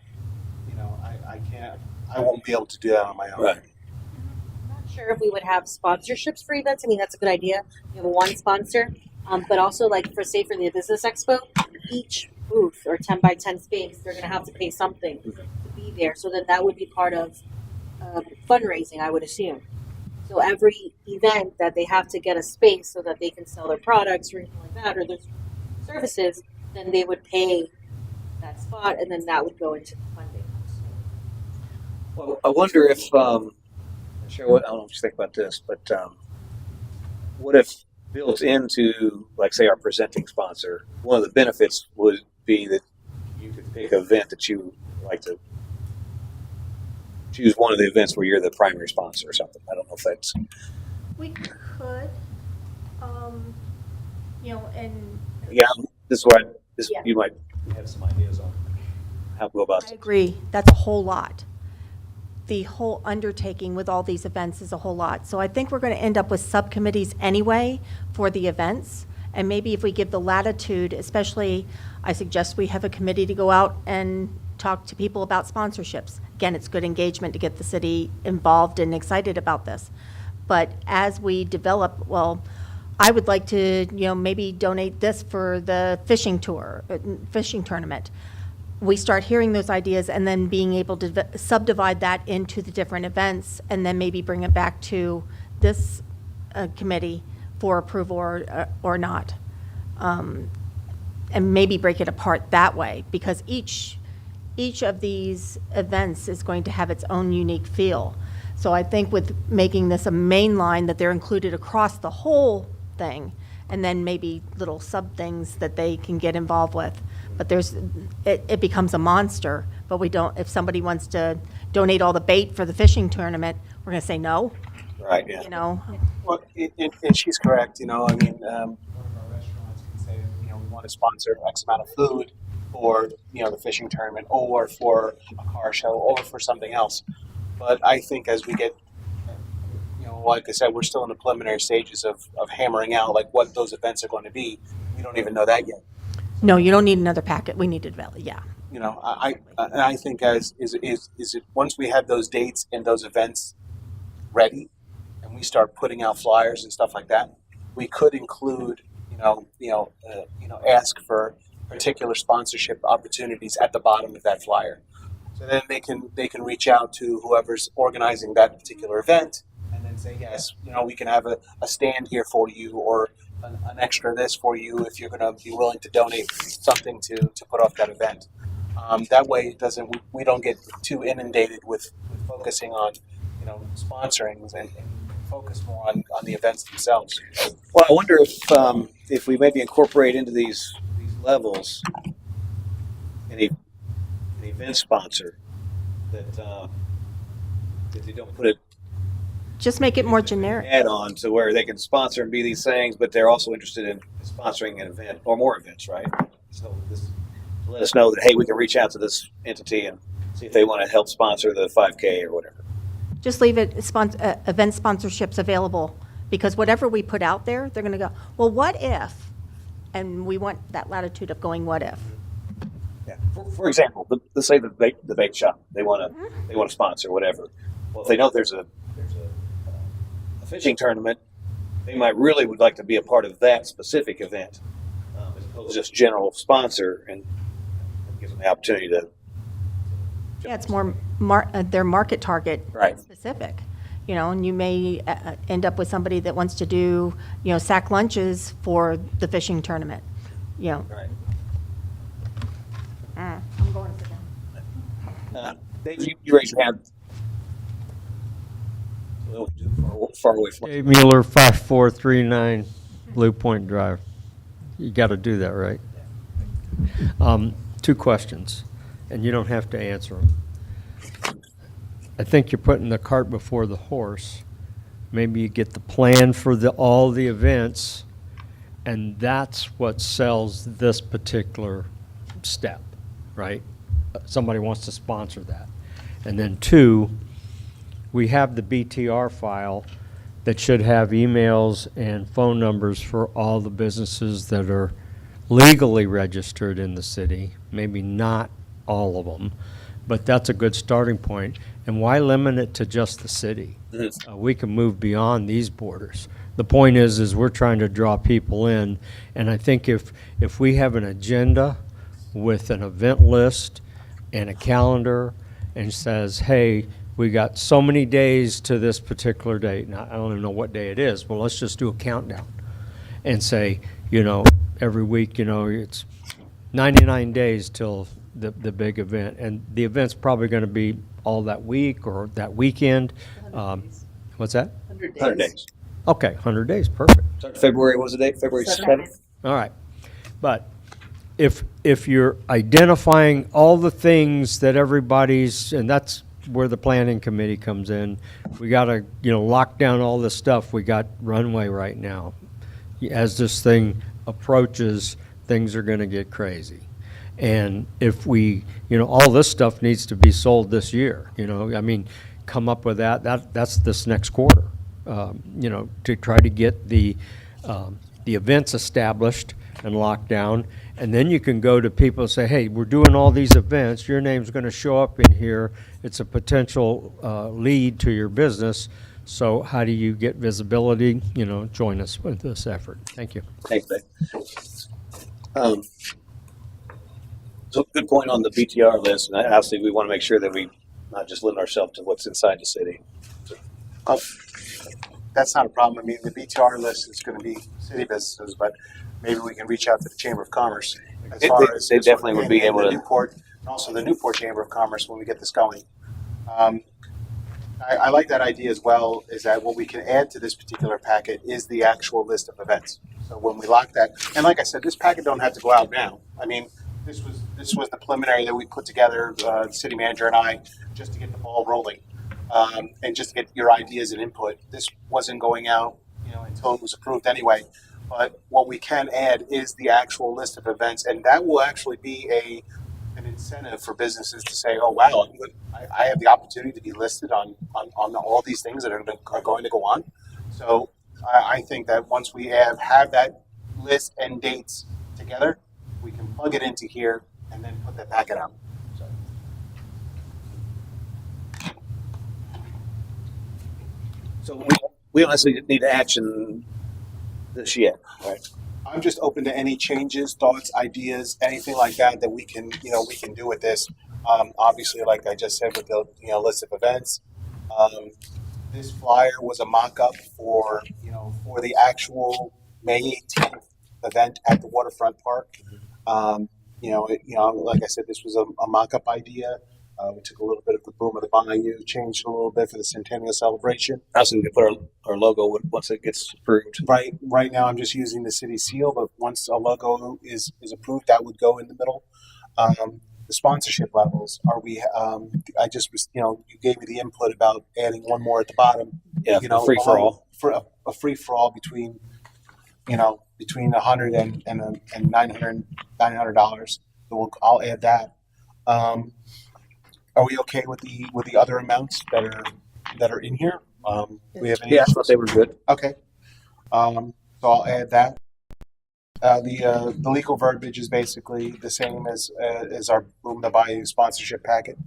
I won't be able to do that on my own. Right. I'm not sure if we would have sponsorships for events. I mean, that's a good idea. You have one sponsor, but also like for the Business Expo, each booth or 10 by 10 space, they're going to have to pay something to be there. So then that would be part of fundraising, I would assume. So every event that they have to get a space so that they can sell their products or anything like that, or their services, then they would pay that spot, and then that would go into funding. Well, I wonder if, Cheryl, I don't know what you think about this, but what if built into, like, say, our presenting sponsor, one of the benefits would be that you could pick an event that you like to choose one of the events where you're the primary sponsor or something. I don't know if that's. We could, and. Yeah, this is why Yeah. you might have some ideas on how to go about I it. agree. That's a whole lot. The whole undertaking with all these events is a whole lot. So I think we're going to end up with subcommittees anyway for the events. And maybe if we give the latitude, especially, I suggest we have a committee to go out and talk to people about sponsorships. Again, it's good engagement to get the city involved and excited about this. But as we develop, well, I would like to, maybe donate this for the fishing tournament. We start hearing those ideas and then being able to subdivide that into the different events and then maybe bring it back to this committee for approval or not. And maybe break it apart that way, because each of these events is going to have its own unique feel. So I think with making this a main line, that they're included across the whole thing, and then maybe little sub things that they can get involved with. But it becomes a monster, but we don't, if somebody wants to donate all the bait for the fishing tournament, we're gonna say no, Right, yeah. Well, and she's correct. One of our restaurants can say, we want to sponsor X amount of food for, the fishing tournament, or for a car show, or for something else. But I think as we get, like I said, we're still in the preliminary stages of hammering out like what those events are going to be. We don't even know that yet. No, you don't need another packet. We need to develop, yeah. I think is it once we have those dates and those events ready, and we start putting out flyers and stuff like that, we could include, ask for particular sponsorship opportunities at the bottom of that flyer. So then they can reach out to whoever's organizing that particular event and then say, yes, we can have a stand here for you, or an extra this for you if you're going to be willing to donate something to put off that event. That way, we don't get too inundated with focusing on sponsoring and focus more on the events themselves. Well, I wonder if we maybe incorporate into these levels an event sponsor that they don't put it Just make it more generic. Add on to where they can sponsor and be these things, but they're also interested in sponsoring an event or more events, right? So this, let us know that, hey, we can reach out to this entity and see if they want to help sponsor the 5K or whatever. Just leave it, event sponsorships available, because whatever we put out there, they're going to go, well, what if? And we want that latitude of going, what if? Yeah. For example, let's say the bake shop, they want to sponsor whatever. Well, if they know there's a fishing tournament, they might really would like to be a part of that specific event, as opposed to just general sponsor, and gives them the opportunity to. Yeah, it's more their market target Right. specific, and you may end up with somebody that wants to do, sack lunches for the fishing tournament, Right. I'm going to sit down. Dave, you raised your hand. Far away from. Dave Mueller, 5439 Blue Point Drive. You got to do that, right? Two questions, and you don't have to answer them. I think you're putting the cart before the horse. Maybe you get the plan for all the events, and that's what sells this particular step, right? Somebody wants to sponsor that. And then two, we have the BTR file that should have emails and phone numbers for all the businesses that are legally registered in the city. Maybe not all of them, but that's a good starting point. And why limit it to just the city? We can move beyond these borders. The point is we're trying to draw people in, and I think if we have an agenda with an event list and a calendar and says, hey, we got so many days to this particular date. Now, I don't even know what day it is. Well, let's just do a countdown and say, every week, it's 99 days till the big event. And the event's probably going to be all that week or that weekend. What's that? 100 days. Okay, 100 days, perfect. Start February, what was the date? February 7th? All right. But if you're identifying all the things that everybody's, and that's where the planning committee comes in, we got to, lock down all this stuff. We got runway right now. As this thing approaches, things are going to get crazy. And if we, all this stuff needs to be sold this year, come up with that's this next quarter, to try to get the events established and locked down. And then you can go to people and say, hey, we're doing all these events. Your name's going to show up in here. It's a potential lead to your business. So how do you get visibility? Join us with this effort. Thank you. Thanks, Dave. So good point on the BTR list, and obviously we want to make sure that we not just limit ourselves to what's inside the city. That's not a problem. I mean, the BTR list is going to be city businesses, but maybe we can reach out to the Chamber of Commerce as far as they definitely would be able to. Newport, and also the Newport Chamber of Commerce when we get this going. I like that idea as well, is that what we can add to this particular packet is the actual list of events. So when we lock that, and like I said, this packet don't have to go out now. I mean, this was the preliminary that we put together, the city manager and I, just to get the ball rolling, and just to get your ideas and input. This wasn't going out, until it was approved anyway. But what we can add is the actual list of events, and that will actually be an incentive for businesses to say, "Oh wow, I have the opportunity to be listed on all these things that are going to go on." So I think that once we have that list and dates together, we can plug it into here and then put that packet out. So we don't necessarily need action this yet, right? I'm just open to any changes, thoughts, ideas, anything like that we can do with this. Obviously, like I just said, with the list of events, this flyer was a mock-up for the actual May 18th event at the Waterfront Park. Like I said, this was a mock-up idea. We took a little bit of the boom of the bayou, changed it a little bit for the Centennial celebration. Also, we can put our logo once it gets approved. Right now, I'm just using the city seal, but once a logo is approved, that would go in the middle. the sponsorship levels. Are we? I just was, you gave me the input about adding one more at the bottom. Yeah, free for all. For a free for all between, between $100 and $900. So I'll add that. Are we okay with the other amounts that are in here? We have any? Yeah, I thought they were good. Okay. So I'll add that. The legal verbiage is basically the same as our Boom the Bayou sponsorship packet.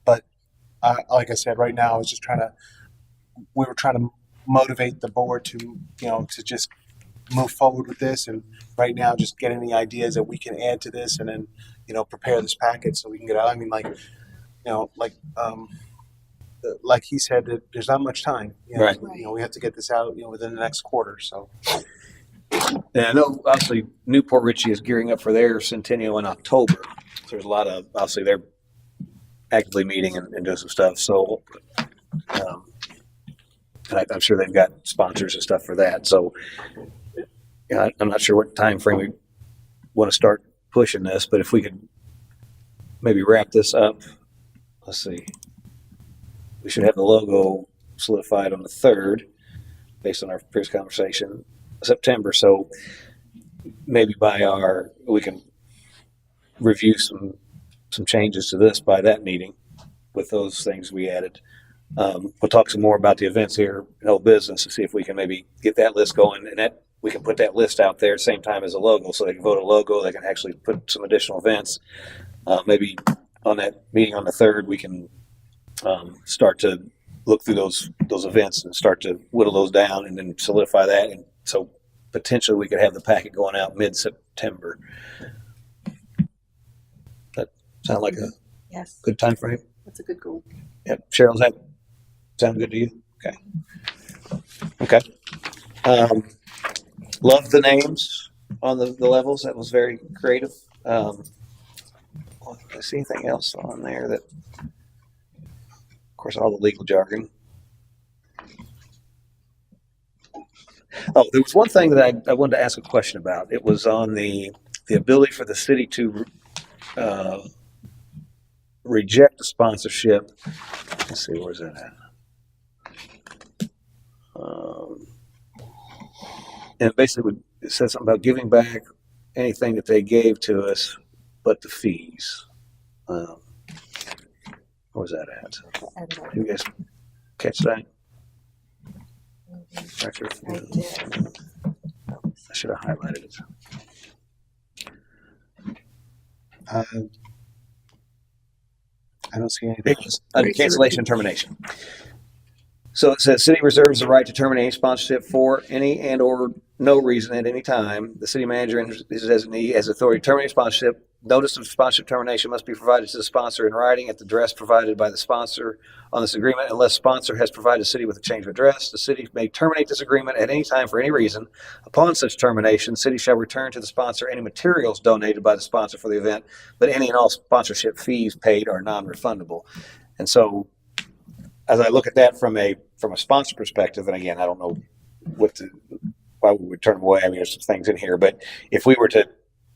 But like I said, right now, we were trying to motivate the board to, to just move forward with this. And right now, just getting the ideas that we can add to this and then, prepare this packet so we can get out. I mean, like he said, that there's not much time. Right. We have to get this out, within the next quarter. So. And I know, obviously, Newport Richey is gearing up for their Centennial in October. So there's a lot of, obviously, they're actively meeting and doing some stuff. So, and I'm sure they've got sponsors and stuff for that. So, I'm not sure what time frame we want to start pushing this, but if we could maybe wrap this up, let's see. We should have the logo solidified on the 3rd, based on our previous conversation. September, so maybe we can review some changes to this by that meeting with those things we added. We'll talk some more about the events here in Old Business to see if we can maybe get that list going, and that we can put that list out there at the same time as a logo, so they can vote a logo. They can actually put some additional events. Maybe on that meeting on the 3rd, we can start to look through those events and start to whittle those down, and then solidify that. And so potentially we could have the packet going out mid-September. That sound like a Yes. good time frame? That's a good goal. Yep. Cheryl, does that sound good to you? Okay. Love the names on the levels. That was very creative. Well, I see anything else on there that, of course, all the legal jargon. Oh, there was one thing that I wanted to ask a question about. It was on the ability for the city to reject the sponsorship. Let's see, where's that at? And basically, it said something about giving back anything that they gave to us, but the fees. Where's that at? You guys catch that? I should have highlighted it. I don't see anything. Under cancellation and termination. So it says, city reserves the right to terminate any sponsorship for any and or no reason at any time. The city manager and his designee has authority to terminate sponsorship. Notice of sponsorship termination must be provided to the sponsor in writing at the address provided by the sponsor on this agreement. Unless sponsor has provided the city with a change of address, the city may terminate this agreement at any time for any reason. Upon such termination, the city shall return to the sponsor any materials donated by the sponsor for the event, but any and all sponsorship fees paid are non-refundable. And so, as I look at that from a sponsor perspective, and again, I don't know why we would turn them away. I mean, there's some things in here, but if we were to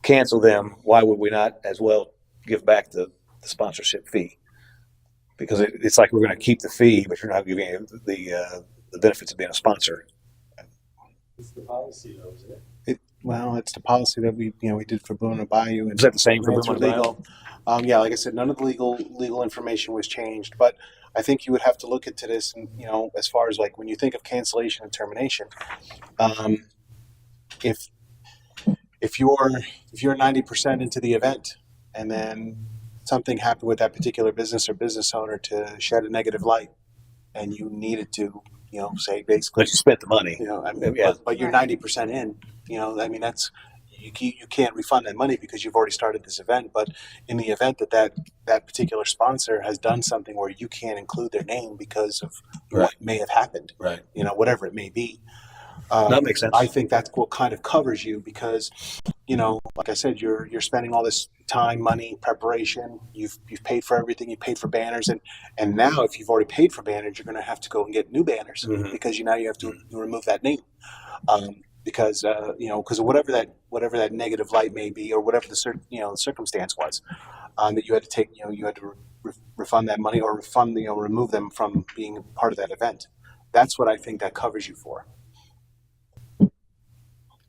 cancel them, why would we not as well give back the sponsorship fee? Because it's like we're going to keep the fee, but you're not giving the benefits of being a sponsor. It's the policy, though, isn't it? Well, it's the policy that we did for Boone and Bayou. Is that the same for Boone and Bayou? Legal. Yeah, like I said, none of the legal information was changed, but I think you would have to look into this, and as far as like when you think of cancellation and termination, if you're 90% into the event and then something happened with that particular business or business owner to shed a negative light, and you needed to say basically, But you spent the money. Yeah. But you're 90% in. I mean, that's you can't refund that money because you've already started this event. But in the event that particular sponsor has done something where you can't include their name because of what may have happened, Right. Whatever it may be. That makes sense. I think that's what kind of covers you because, like I said, you're spending all this time, money, preparation. You've paid for everything. You paid for banners, and now if you've already paid for banners, you're going to have to go and get new banners because now you have to remove that name. because because of whatever that negative light may be, or whatever the circumstance was, that you had to take, you had to refund that money, or remove them from being part of that event. That's what I think that covers you for.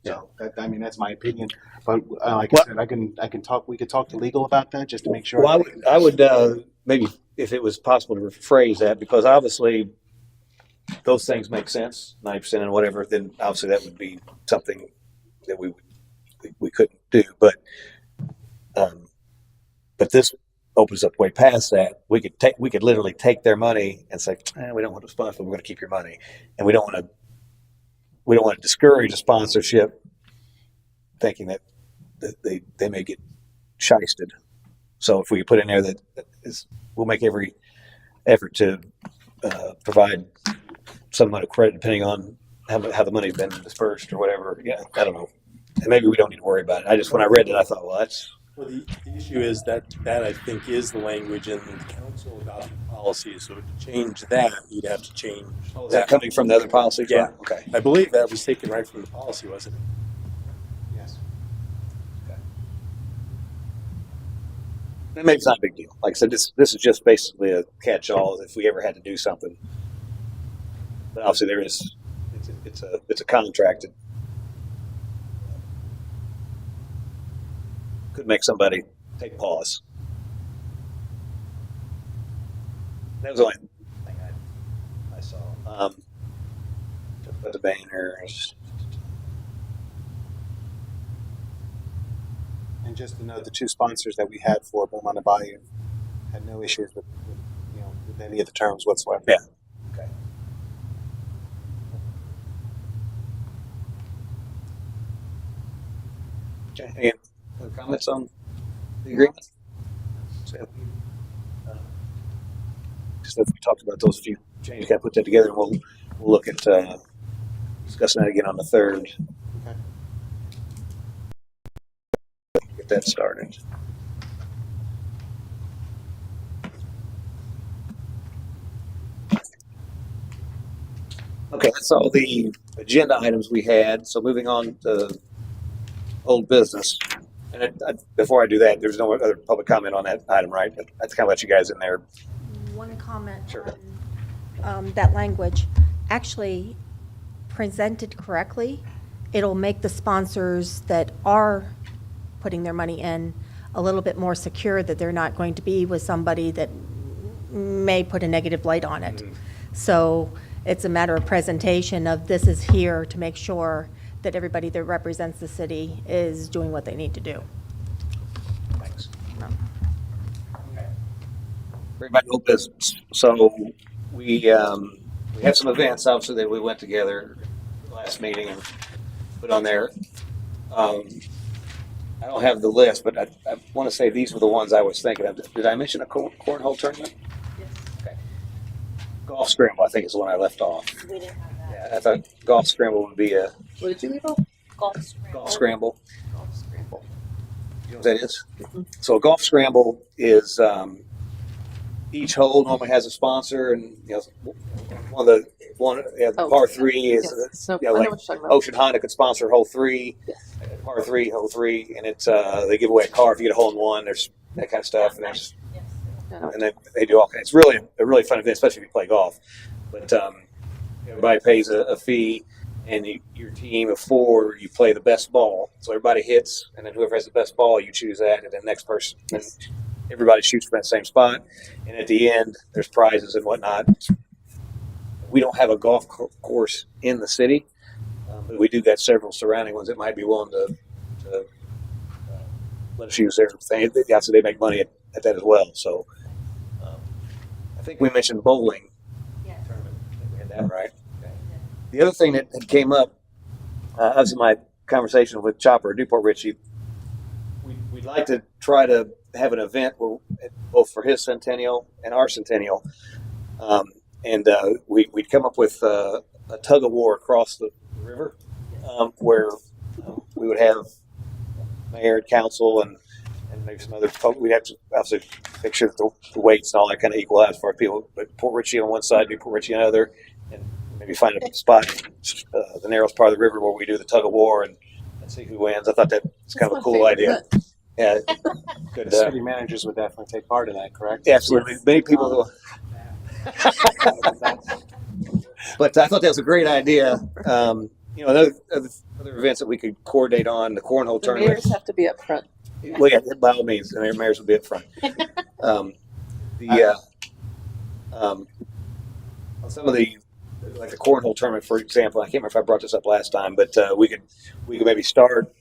So that's my opinion. But like I said, I can talk. We could talk to legal about that just to make sure. Well, I would maybe, if it was possible to rephrase that, because obviously those things make sense, 90% and whatever, then obviously that would be something that we couldn't do. But this opens up way past that. We could literally take their money and say, we don't want to sponsor, we're going to keep your money, and we don't want to discourage a sponsorship, thinking that they may get shysted. So if we could put in there that we'll make every effort to provide some amount of credit depending on how the money's been dispersed or whatever. Yeah, I don't know. And maybe we don't need to worry about it. When I read it, I thought, well, that's. Well, the issue is that I think is the language in the council adopted policy. So to change that, you'd have to change. Oh, is that coming from the other policy? Yeah. Okay. I believe that was taken right from the policy, wasn't it? Yes. Maybe it's not a big deal. Like I said, this is just basically a catch-all if we ever had to do something. But obviously there is, it's a contract that could make somebody take pause. That was the only thing I saw. About the banners. And just to note, the two sponsors that we had for Beaumont and Bayou had no issues with any of the terms whatsoever. Yeah. Okay. Okay. Any other comments on the agreement? Just as we talked about those few changes, kind of put that together, and we'll look at discussing that again on the 3rd. Okay. Get that started. Okay, that's all the agenda items we had. So moving on to old business. And before I do that, there's no other public comment on that item, right? But I kind of let you guys in there. One comment Sure. on that language. Actually, presented correctly, it'll make the sponsors that are putting their money in a little bit more secure that they're not going to be with somebody that may put a negative light on it. So it's a matter of presentation of this is here to make sure that everybody that represents the city is doing what they need to do. Thanks. Everybody old business. So we had some events, obviously, that we went together last meeting and put on there. I don't have the list, but I want to say these were the ones I was thinking of. Did I mention a cornhole tournament? Yes. Okay. Golf scramble, I think, is the one I left off. We didn't have that. Yeah, I thought golf scramble would be a What did you leave off? Golf scramble. golf scramble. Golf scramble. You know what that is? So a golf scramble is each hole normally has a sponsor, and par 3 is Yes. No, you know, I know like what you're talking about. Ocean Honda could sponsor hole 3, Yes. par 3, hole 3, and it's they give away a car if you get a hole in one. There's that kind of stuff, and there's Yes. I know. and they do all kinds. It's really a really fun event, especially if you play golf. But everybody pays a fee, and your team of 4, you play the best ball. So everybody hits, and then whoever has the best ball, you choose that, and then next person. And everybody shoots from that same spot, and at the end, there's prizes and whatnot. We don't have a golf course in the city, but we do got several surrounding ones that might be willing to let us use their thing. Obviously, they make money at that as well. So I think we mentioned bowling Yes. tournament. I think we had that right. Okay. The other thing that had came up, obviously my conversation with Chopper at Newport Richie, we'd like to try to have an event where, both for his Centennial and our Centennial, and we'd come up with a tug of war across the river, where we would have mayor and council and maybe some other folks. We'd have to obviously make sure that the weights and all that kind of equal out for people. But Port Richie on one side, Newport Richie on the other, and maybe find a spot, the narrowest part of the river where we do the tug of war and see who wins. I thought that was kind of a cool idea. Yeah, The good. city managers would definitely take part in that, correct? Absolutely, many people will. But I thought that was a great idea. Other events that we could coordinate on, the cornhole The tournament. mayors have to be up front. Well, yeah, by all means, the mayors will be up front. Some of the, like the cornhole tournament, for example, I can't remember if I brought this up last time, but we could maybe start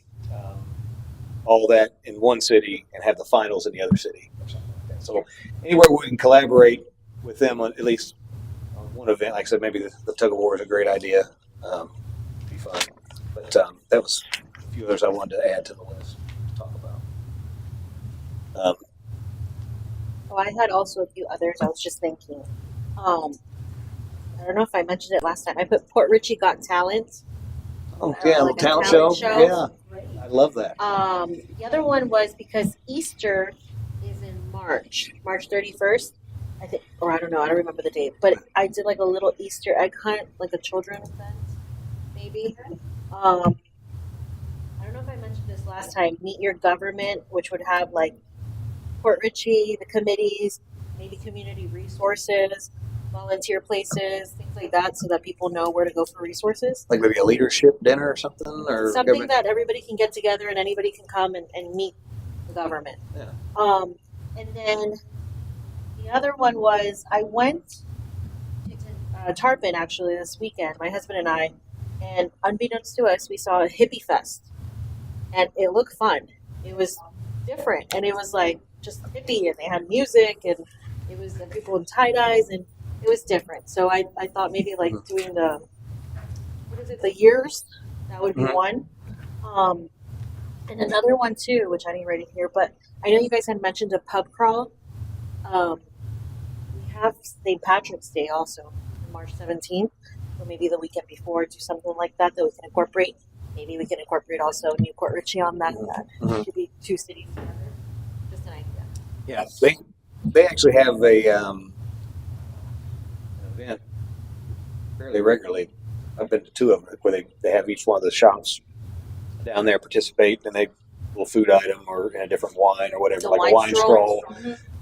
all that in one city and have the finals in the other city or something like that. So anywhere we can collaborate with them on at least on one event, like I said, maybe the tug of war is a great idea. Be fun. But that was a few others I wanted to add to the list to talk about. Oh, I had also a few others. I was just thinking. I don't know if I mentioned it last time. I put Port Richey Got Talent. Oh yeah, Like a talent talent show. show. Yeah, I love that. The other one was because Easter is in March 31st, I think, or I don't know, I don't remember the date, but I did like a little Easter egg hunt, like a children's event, maybe. I don't know if I mentioned this last time. Meet Your Government, which would have like Port Richey, the committees, maybe community resources, volunteer places, things like that, so that people know where to go for resources. Like maybe a leadership dinner or something, or Something government- that everybody can get together and anybody can come and meet the government. Yeah. And then the other one was I went to Tarpon actually this weekend, my husband and I, and unbeknownst to us, we saw a hippie fest, and it looked fun. It was different, and it was like just hippie, and they had music, and it was people in tie dyes, and it was different. So I thought maybe like doing the the years, that would be one. And another one too, which I didn't write in here, but I know you guys had mentioned a pub crawl. We have St. Patrick's Day also on March 17th, or maybe the weekend before, do something like that we can incorporate. Maybe we can incorporate also Newport Richie on that. That could be two cities together. Just an idea. Yeah, they actually have an event fairly regularly. I've been to two of them where they have each one of the shops down there participate, and they little food item or in a different wine or whatever, The like a wine scroll.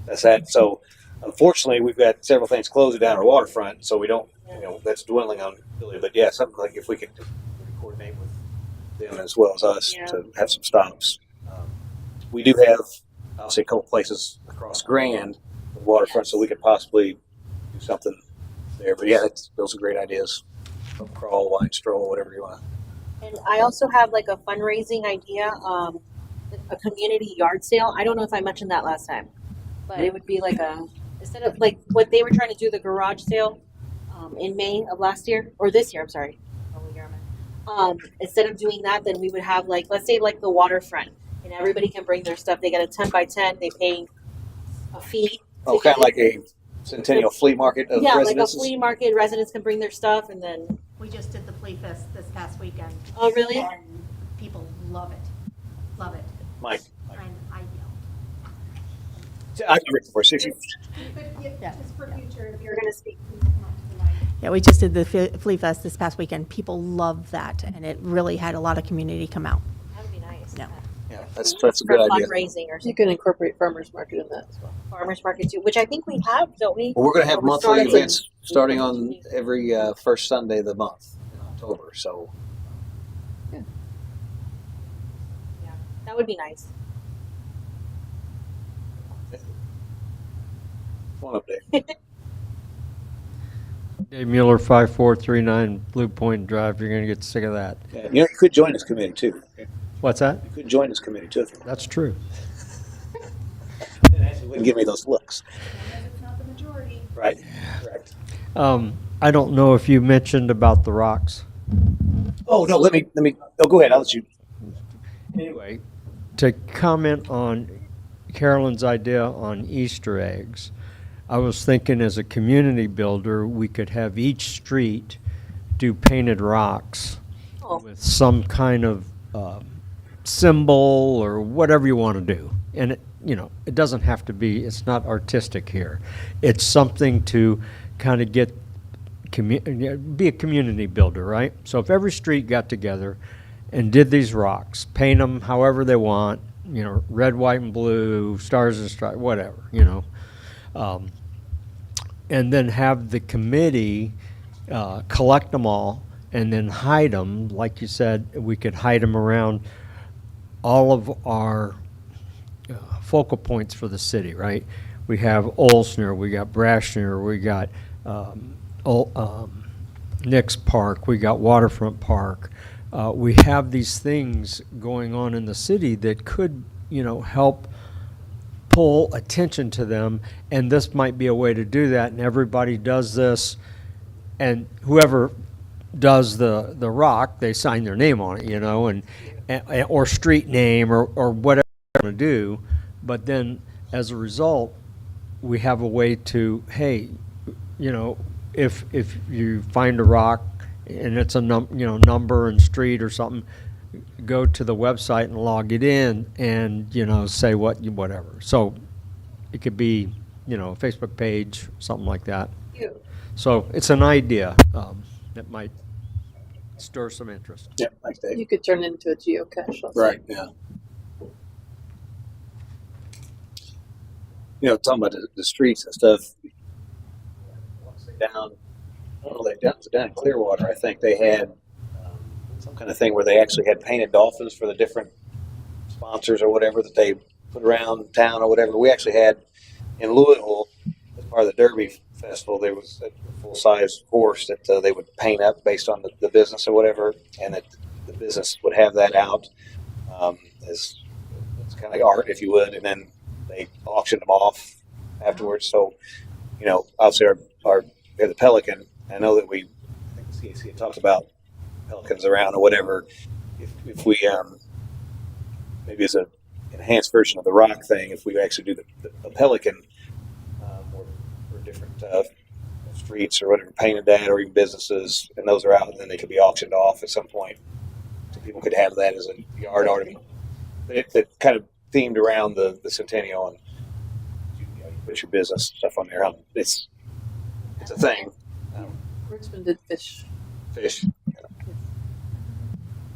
That's that. So unfortunately, we've got several things closing down our waterfront, so we don't. That's dwindling on ability. But yeah, something like if we could coordinate with them as well as us to have some stops. We do have, I'll say, a couple places across Grand waterfront, so we could possibly do something there. But yeah, those are great ideas. Pub crawl, wine stroll, whatever you want. And I also have like a fundraising idea, a community yard sale. I don't know if I mentioned that last time, but it would be like instead of like what they were trying to do, the garage sale in May of last year, or this year, I'm sorry. Instead of doing that, then we would have like, let's say like the waterfront, and everybody can bring their stuff. They get a 10 by 10, they pay a fee. Oh, kind of like a Centennial flea market of residences? Like a flea market, residents can bring their stuff, and then... We just did the Flea Fest this past weekend. Oh, really? And people love it. Love it. Mike. And I I've never before. Just for future, if you're going to speak, please come up to the mic. Yeah, we just did the Flea Fest this past weekend. People love that, and it really had a lot of community come out. That would be nice. Yeah. Yeah, that's a good idea. Fundraising or You something. can incorporate farmers market in that as well. Farmers market too, which I think we have, don't we? Well, we're going to have We're monthly starting- events starting on every first Sunday of the month in October. So Yeah, that would be nice. one update. Dave Mueller, 5439 Blue Point Drive. You're going to get sick of that. Yeah, you could join this committee too. What's that? You could join this committee too. That's true. It actually wouldn't give me those looks. Because it's not the majority. Right. Correct. I don't know if you mentioned about the rocks. Oh no, let me. Oh, go ahead. I'll let you. Anyway, to comment on Carolyn's idea on Easter eggs, I was thinking as a community builder, we could have each street do painted rocks with some kind of symbol or whatever you want to do. And it doesn't have to be, it's not artistic here. It's something to kind of get be a community builder, right? So if every street got together and did these rocks, paint them however they want, red, white, and blue, stars and stripes, whatever, and then have the committee collect them all and then hide them. Like you said, we could hide them around all of our focal points for the city, right? We have Olsner, we got Brashner, we got Nick's Park, we got Waterfront Park. We have these things going on in the city that could, help pull attention to them, and this might be a way to do that, and everybody does this, and whoever does the rock, they sign their name on it, and or street name or whatever they're going to do, but then as a result, we have a way to, hey, if you find a rock and it's a number and street or something, go to the website and log it in and say whatever. So it could be a Facebook page, something like that. So it's an idea that might stir some interest. Yeah, thanks, Dave. You could turn it into a geocache. Also. Right. Yeah. Talking about the streets and stuff. Once they down in Clearwater, I think they had some kind of thing where they actually had painted dolphins for the different sponsors or whatever that they put around town or whatever. We actually had in Louisville, as part of the Derby Festival, there was a full-size horse that they would paint up based on the business or whatever, and that the business would have that out as it's kind of like art, if you would, and then they auctioned them off afterwards. So, obviously we have the Pelican. I know that I think the CAC had talked about Pelicans around or whatever. If we maybe as an enhanced version of the rock thing, if we actually do the Pelican or different streets or whatever painted that, or even businesses, and those are out, and then they could be auctioned off at some point, so people could have that as a yard article. It kind of themed around the Centennial, and you put your business stuff on there. It's a thing. Richmond did fish. I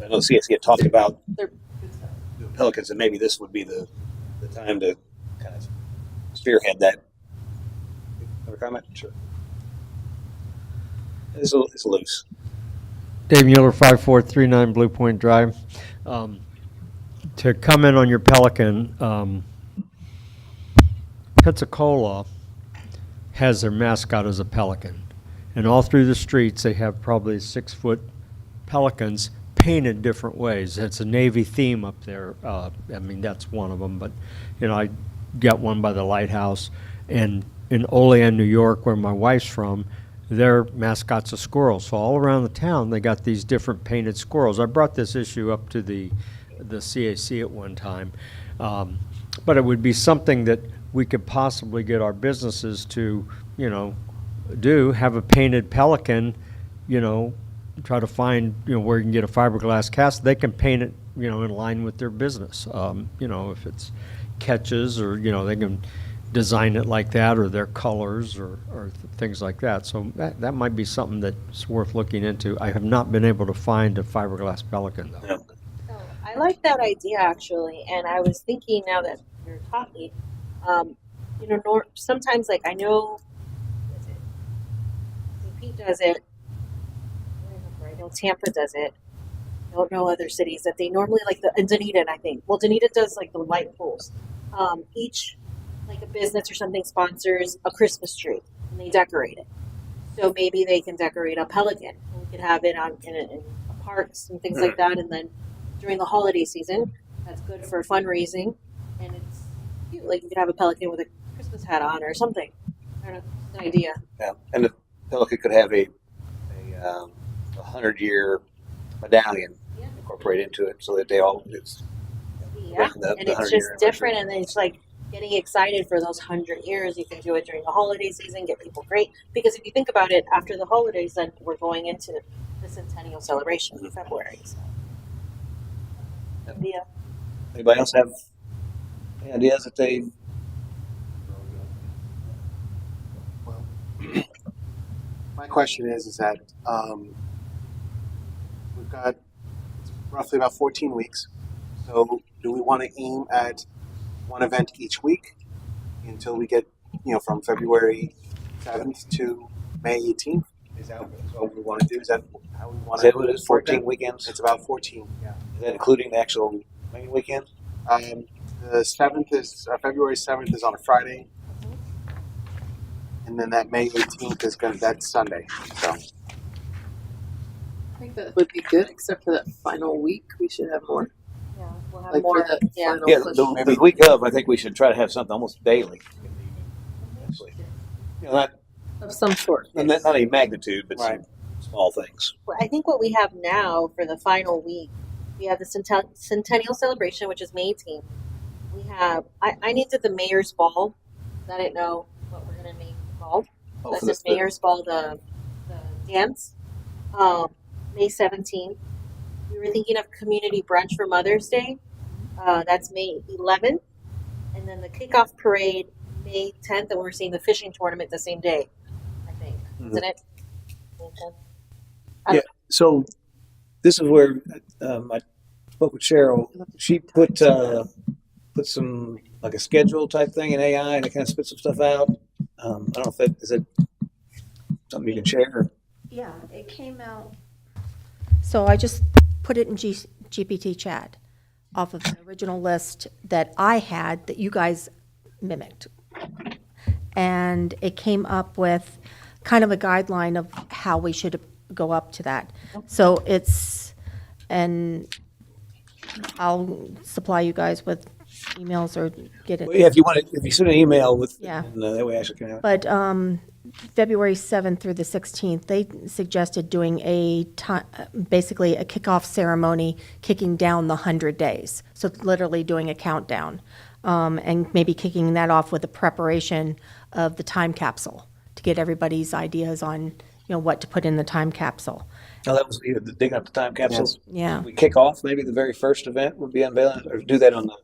know CSC had talked about They're good stuff. doing Pelicans, and maybe this would be the time to kind of spearhead that. Have a comment? Sure. It's loose. Dave Mueller, 5439 Blue Point Drive. To comment on your Pelican, Pensacola has their mascot as a pelican. And all through the streets, they have probably 6-foot pelicans painted different ways. It's a Navy theme up there. That's one of them. But, I got one by the lighthouse. And in Olean, New York, where my wife's from, their mascot's a squirrel. So all around the town, they got these different painted squirrels. I brought this issue up to the CAC at one time. But it would be something that we could possibly get our businesses to, have a painted pelican, try to find, where you can get a fiberglass cast. They can paint it, in line with their business. If it's catches or, they can design it like that, or their colors or things like that. So that might be something that's worth looking into. I have not been able to find a fiberglass pelican, though. Yeah. So I like that idea actually, and I was thinking now that you're talking, sometimes like I know, Pete does it. I know Tampa does it. I don't know other cities that they normally and Dunedin, I think. Well, Dunedin does like the light poles. Each like a business or something sponsors a Christmas tree and they decorate it. So maybe they can decorate a pelican. We could have it in parks and things like that. And then during the holiday season, that's good for fundraising. And it's cute. Like you could have a pelican with a Christmas hat on or something. I don't know. It's an idea. Yeah, and the Pelican could have a 100-year medallion incorporated into it, so that they all And it's just different, and it's like getting excited for those 100 years. You can do it during the holiday season, get people great. Because if you think about it, after the holidays, then we're going into the Centennial celebration in February. So. Yeah. Anybody else have any ideas that they? My question is that we've got roughly about 14 weeks. So do we want to aim at one event each week until we get, from February 7th to May 18th? Is that what we want to do? Is that how we want Is to? that what it is, 14 It's weekends? about 14. Yeah. Is that including the actual main weekend? The 7th is February 7th is on a Friday, and then that May 18th is that's Sunday. So I think that would be good, except for that final week, we should have more. Yeah, we'll have Like more. for that Yeah. final Yeah, push. the week of, I think we should try to have something almost daily. Actually. Not Of some sort. not any magnitude, but Right. some small things. Well, I think what we have now for the final week, we have the Centennial celebration, which is May 18th. We have, I named it the Mayor's Ball. I didn't know what we're going to name it called. Oh, That's for just Mayor's Ball, the dance. May 17th. We were thinking of community brunch for Mother's Day. That's May 11th. And then the kickoff parade, May 10th, and we're seeing the fishing tournament the same day, I think. Isn't it? May 10th? So this is where I spoke with Cheryl. She put some like a schedule type thing in AI, and it kind of spit some stuff out. I don't know if that is it something you can share. Yeah, it came out. So I just put it in GPT chat off of the original list that I had that you guys mimicked. And it came up with kind of a guideline of how we should go up to that. So and I'll supply you guys with emails or get it. Well, yeah, if you send an email with, Yeah. and, that way Ashley can have it. But February 7th through the 16th, they suggested doing basically a kickoff ceremony, kicking down the 100 days. So literally doing a countdown, and maybe kicking that off with a preparation of the time capsule to get everybody's ideas on, what to put in the time capsule. Now that was the digging up the time capsules. Yeah. We kick off. Maybe the very first event would be unveiling, or do that on the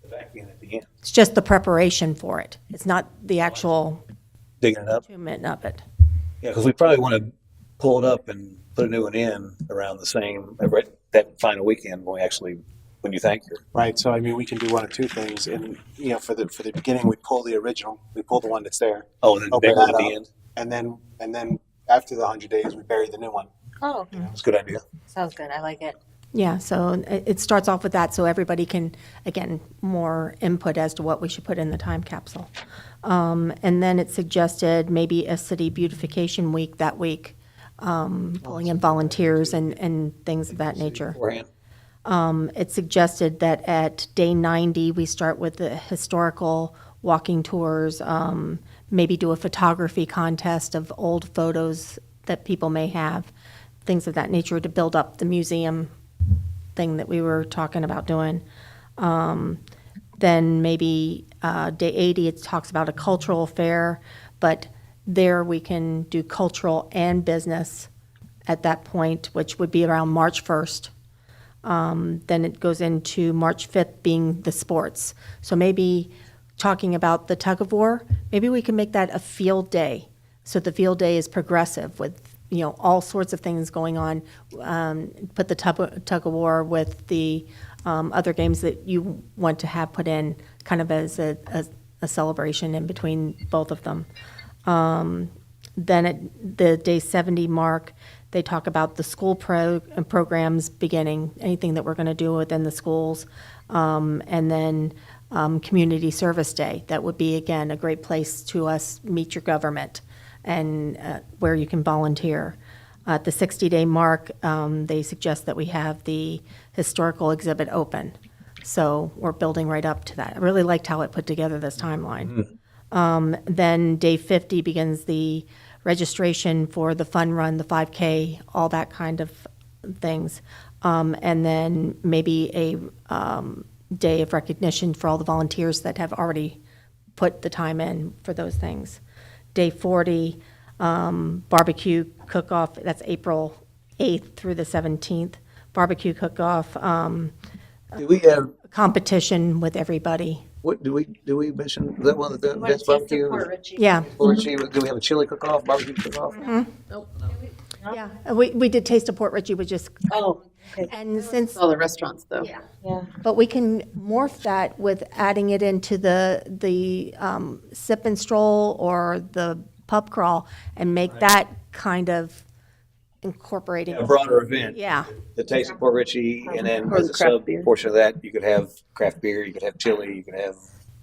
back end at the end, It's just the preparation for it. It's not the actual digging it up. achievement of it. Yeah, because we probably want to pull it up and put a new one in around the same that final weekend when you thank her. right. So I mean, we can do one of two things, and for the beginning, we pull the original, we pull the one that's there, Oh, and then Open bury it that at the up. end. and then after the 100 days, we bury the new one. Oh, okay. That's a good idea. Sounds good. I like it. Yeah, so it starts off with that, so everybody can, again, more input as to what we should put in the time capsule. And then it suggested maybe a city beautification week that week, pulling in volunteers and things of that nature. Beforehand. It suggested that at day 90, we start with the historical walking tours, maybe do a photography contest of old photos that people may have, things of that nature to build up the museum thing that we were talking about doing. Then maybe day 80, it talks about a cultural fair, but there we can do cultural and business at that point, which would be around March 1st. Then it goes into March 5th being the sports. So maybe talking about the tug of war, maybe we can make that a field day. So the field day is progressive with, all sorts of things going on. Put the tug of war with the other games that you want to have put in kind of as a celebration in between both of them. Then at the day 70 mark, they talk about the school programs beginning, anything that we're going to do within the schools. And then Community Service Day. That would be, again, a great place to meet your government and where you can volunteer. At the 60-day mark, they suggest that we have the historical exhibit open. So we're building right up to that. I really liked how it put together this timeline. Then day 50 begins the registration for the fun run, the 5K, all that kind of things. And then maybe a day of recognition for all the volunteers that have already put the time in for those things. Day 40, barbecue cook-off, that's April 8th through the 17th. Barbecue cook-off, Do we have competition with everybody. What do we mention that one of the You want to Vince taste the barbecue? Port Richie? Yeah, Or do we have a chili cook-off, barbecue cook-off? No? yeah. We did taste of Port Richie, we just, Oh, okay. and since, All the restaurants though. yeah. Yeah. But we can morph that with adding it into the sip and stroll or the pub crawl and make that kind of incorporating. A broader event. Yeah, The Taste of Port Richie, and then Or as the a craft sub beer. portion of that, you could have craft beer, you could have chili, you could have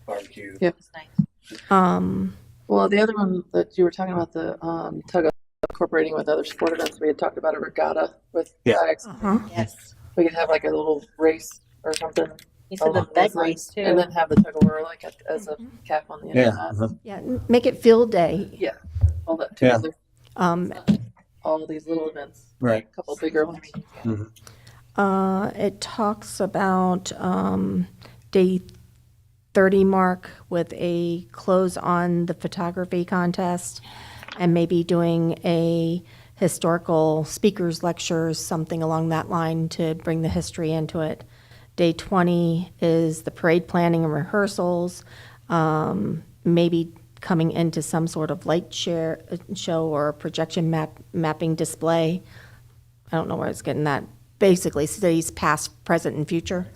barbecue. Yeah. It's nice. Well, the other one that you were talking about, the tug of incorporating with other sport events, we had talked about a regatta with Yeah. flags. uh-huh. Yes. We could have like a little race or something. You said the along bed those race lines, too. And then have the tug of war like as a cap on the end Yeah. of that. Yeah, make it field day. Yeah, all that Yeah. together. Um, All these little events, Right. a couple bigger ones. It talks about day 30 mark with a close on the photography contest and maybe doing a historical speakers lectures, something along that line to bring the history into it. Day 20 is the parade planning and rehearsals, maybe coming into some sort of light show or projection mapping display. I don't know where it's getting that. Basically, cities past, present, and future.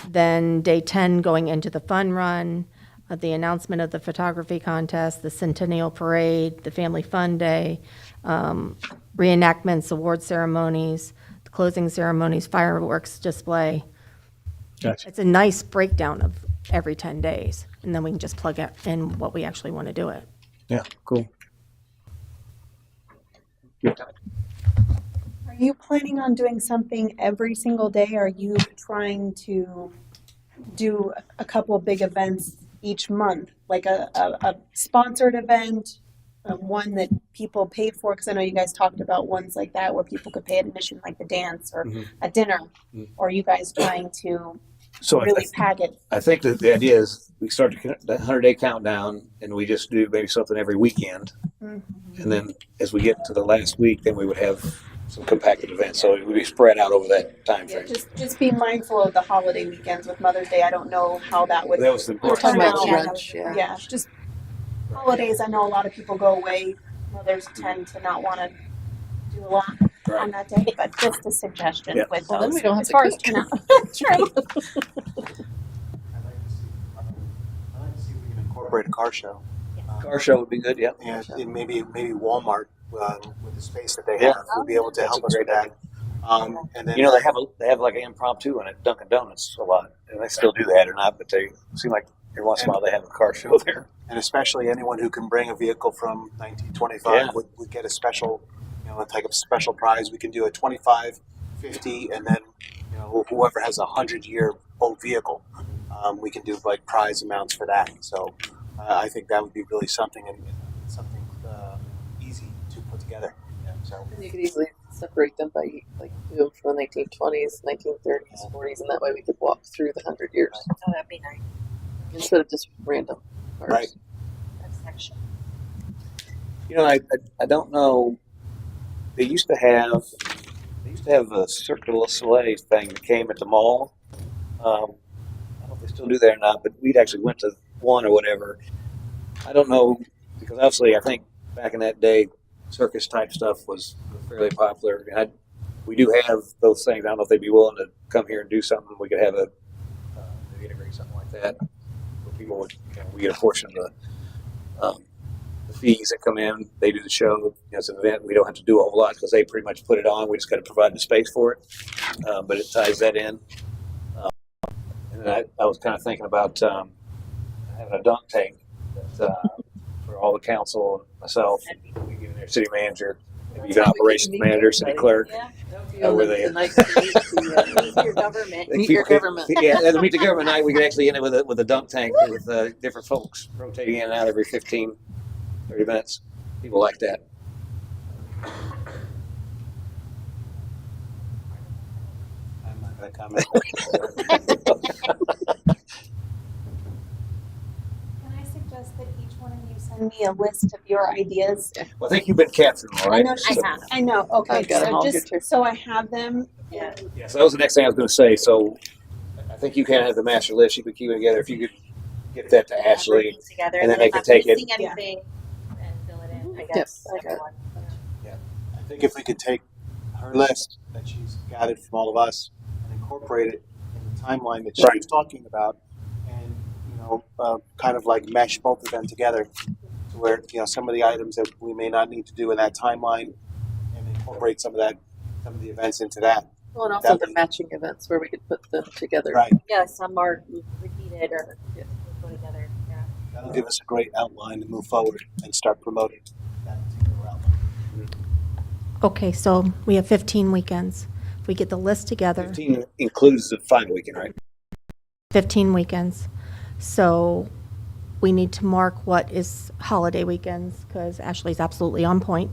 Then day 10, going into the fun run, the announcement of the photography contest, the Centennial Parade, the Family Fun Day, reenactments, award ceremonies, the closing ceremonies, fireworks display. Gotcha. It's a nice breakdown of every 10 days, and then we can just plug in what we actually want to do it. Yeah, cool. Are you planning on doing something every single day? Are you trying to do a couple of big events each month, like a sponsored event, one that people pay for? Because I know you guys talked about ones like that where people could pay admission, like the dance or a dinner. Or are you guys trying to So really pack it? I think that the idea is we start the 100-day countdown and we just do maybe something every weekend. And then as we get to the last week, then we would have some compacted events. So it would be spread out over that time Yeah, frame. just be mindful of the holiday weekends with Mother's Day. I don't know how that would. That was the We were talking about Yeah. lunch, yeah. Yeah, just holidays. I know a lot of people go away. Mothers tend to not want to do a lot on that day, but just a suggestion Yeah. with Well, then those. we don't have as to far as cook. turnout. That's right. I'd like to see if we can incorporate a car show. Car show would be good, yeah. And maybe Walmart with the space that they Yeah. have would be able to That's help a us great with that. And then You know, they have like an impromptu one at Dunkin' Donuts a lot. And they still do that or not, but they seem like every once in a while they have a car show there. and especially anyone who can bring a vehicle from 1925 Yeah. would get a special, like a special prize. We can do a 25, 50, and then whoever has a 100-year-old vehicle, we can do like prize amounts for that. So I think that would be really something easy to put together. So And you could easily separate them by like do them from the 1920s, 1930s, 40s, and that way we could walk through the 100 years Oh, that'd be nice. instead of just random cars. Right. That section. I don't know. They used to have a Cirque du Soleil thing that came at the mall. I don't know if they still do that or not, but we'd actually went to one or whatever. I don't know, because obviously I think back in that day, circus type stuff was fairly popular. And we do have those things. I don't know if they'd be willing to come here and do something. We could have maybe integrate something like that where people would, we get a portion of the fees that come in. They do the show. It's an event. We don't have to do a whole lot because they pretty much put it on. We just got to provide the space for it. But it ties that in. And then I was kind of thinking about having a dunk tank that, for all the council and myself. We get in there, city manager, maybe even operations manager, city clerk. Yeah. Where they night to meet the, Your government. Meet your government. Yeah, at the Meet the Government night, we could actually end it with a dunk tank with different folks rotating in and out every 15, 30 minutes. People like that. I'm not going to comment. Can I suggest that each one of you send me a list of your ideas? Well, I think you've been capturing them, all I right? know So- she has. I know. Okay, I've got 'em so all just here, too. so I have them. Yeah. Yeah, so that was the next thing I was going to say. So I I think you can have the master list. You could keep it together if you could get that to Ashley. Everything together, and then they if can I'm take it. missing anything, and fill it in. I Yep, guess. I got it. everyone. I think if we could take her list that she's gathered from all of us and incorporate it in the timeline that she Right. was talking about, and kind of like mesh both of them together, to where some of the items that we may not need to do in that timeline, and incorporate some of the events into that. Well, and also the matching events where we could put them together. Right. Yeah, some are repeated or go together. Yeah. That'll give us a great outline to move forward and start promoting that particular outline. Okay, so we have 15 weekends. If we get the list together, 15 includes the final weekend, right? 15 weekends. So we need to mark what is holiday weekends, because Ashley's absolutely on point.